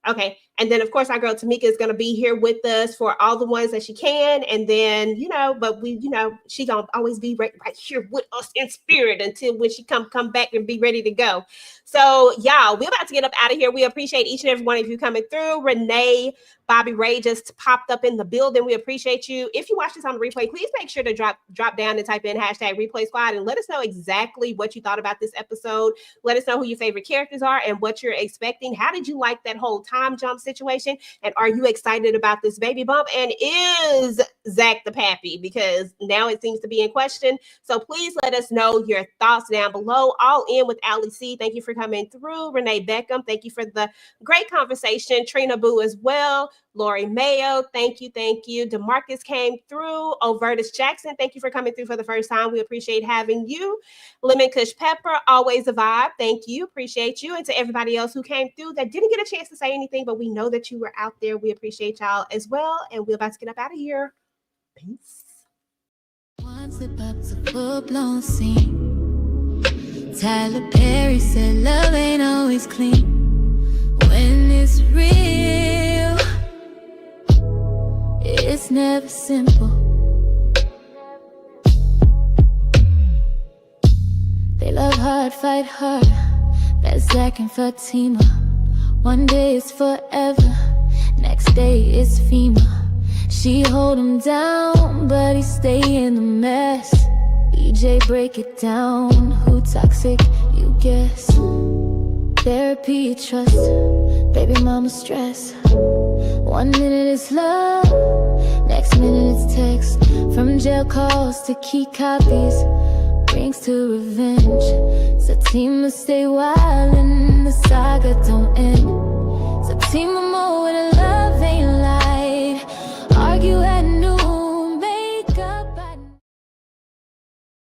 Speaker 3: Okay. And then, of course, our girl Tamika is going to be here with us for all the ones that she can. And then, but we, she going to always be right here with us in spirit until when she come back and be ready to go. So, y'all, we're about to get up out of here. We appreciate each and every one of you coming through. Renee, Bobby Ray just popped up in the building. We appreciate you. If you watch this on the replay, please make sure to drop down and type in #replay squad and let us know exactly what you thought about this episode. Let us know who your favorite characters are and what you're expecting. How did you like that whole time jump situation? And are you excited about this baby bump? And is Zac the pappy? Because now it seems to be in question. So please let us know your thoughts down below. All in with Ali C. Thank you for coming through. Renee Beckham, thank you for the great conversation. Trina Boo as well. Lori Mayo, thank you. DeMarcus came through. Overtus Jackson, thank you for coming through for the first time. We appreciate having you. Lemon Kush Pepper, always a vibe. Thank you. Appreciate you. And to everybody else who came through that didn't get a chance to say anything, but we know that you were out there. We appreciate y'all as well. And we're about to get up out of here. Peace.
Speaker 1: One slip up's a full-blown scene. Tyler Perry said love ain't always clean. When it's real, it's never simple. They love hard, fight hard. That's Zac and Fatima. One day is forever, next day is FEMA. She hold him down, but he stay in the mess. EJ break it down, who toxic, you guess. Therapy, trust, baby mama stress. 1 minute it's love, next minute it's text. From jail calls to key copies, rings to revenge. Zatima stay wild and the saga don't end. Zatima more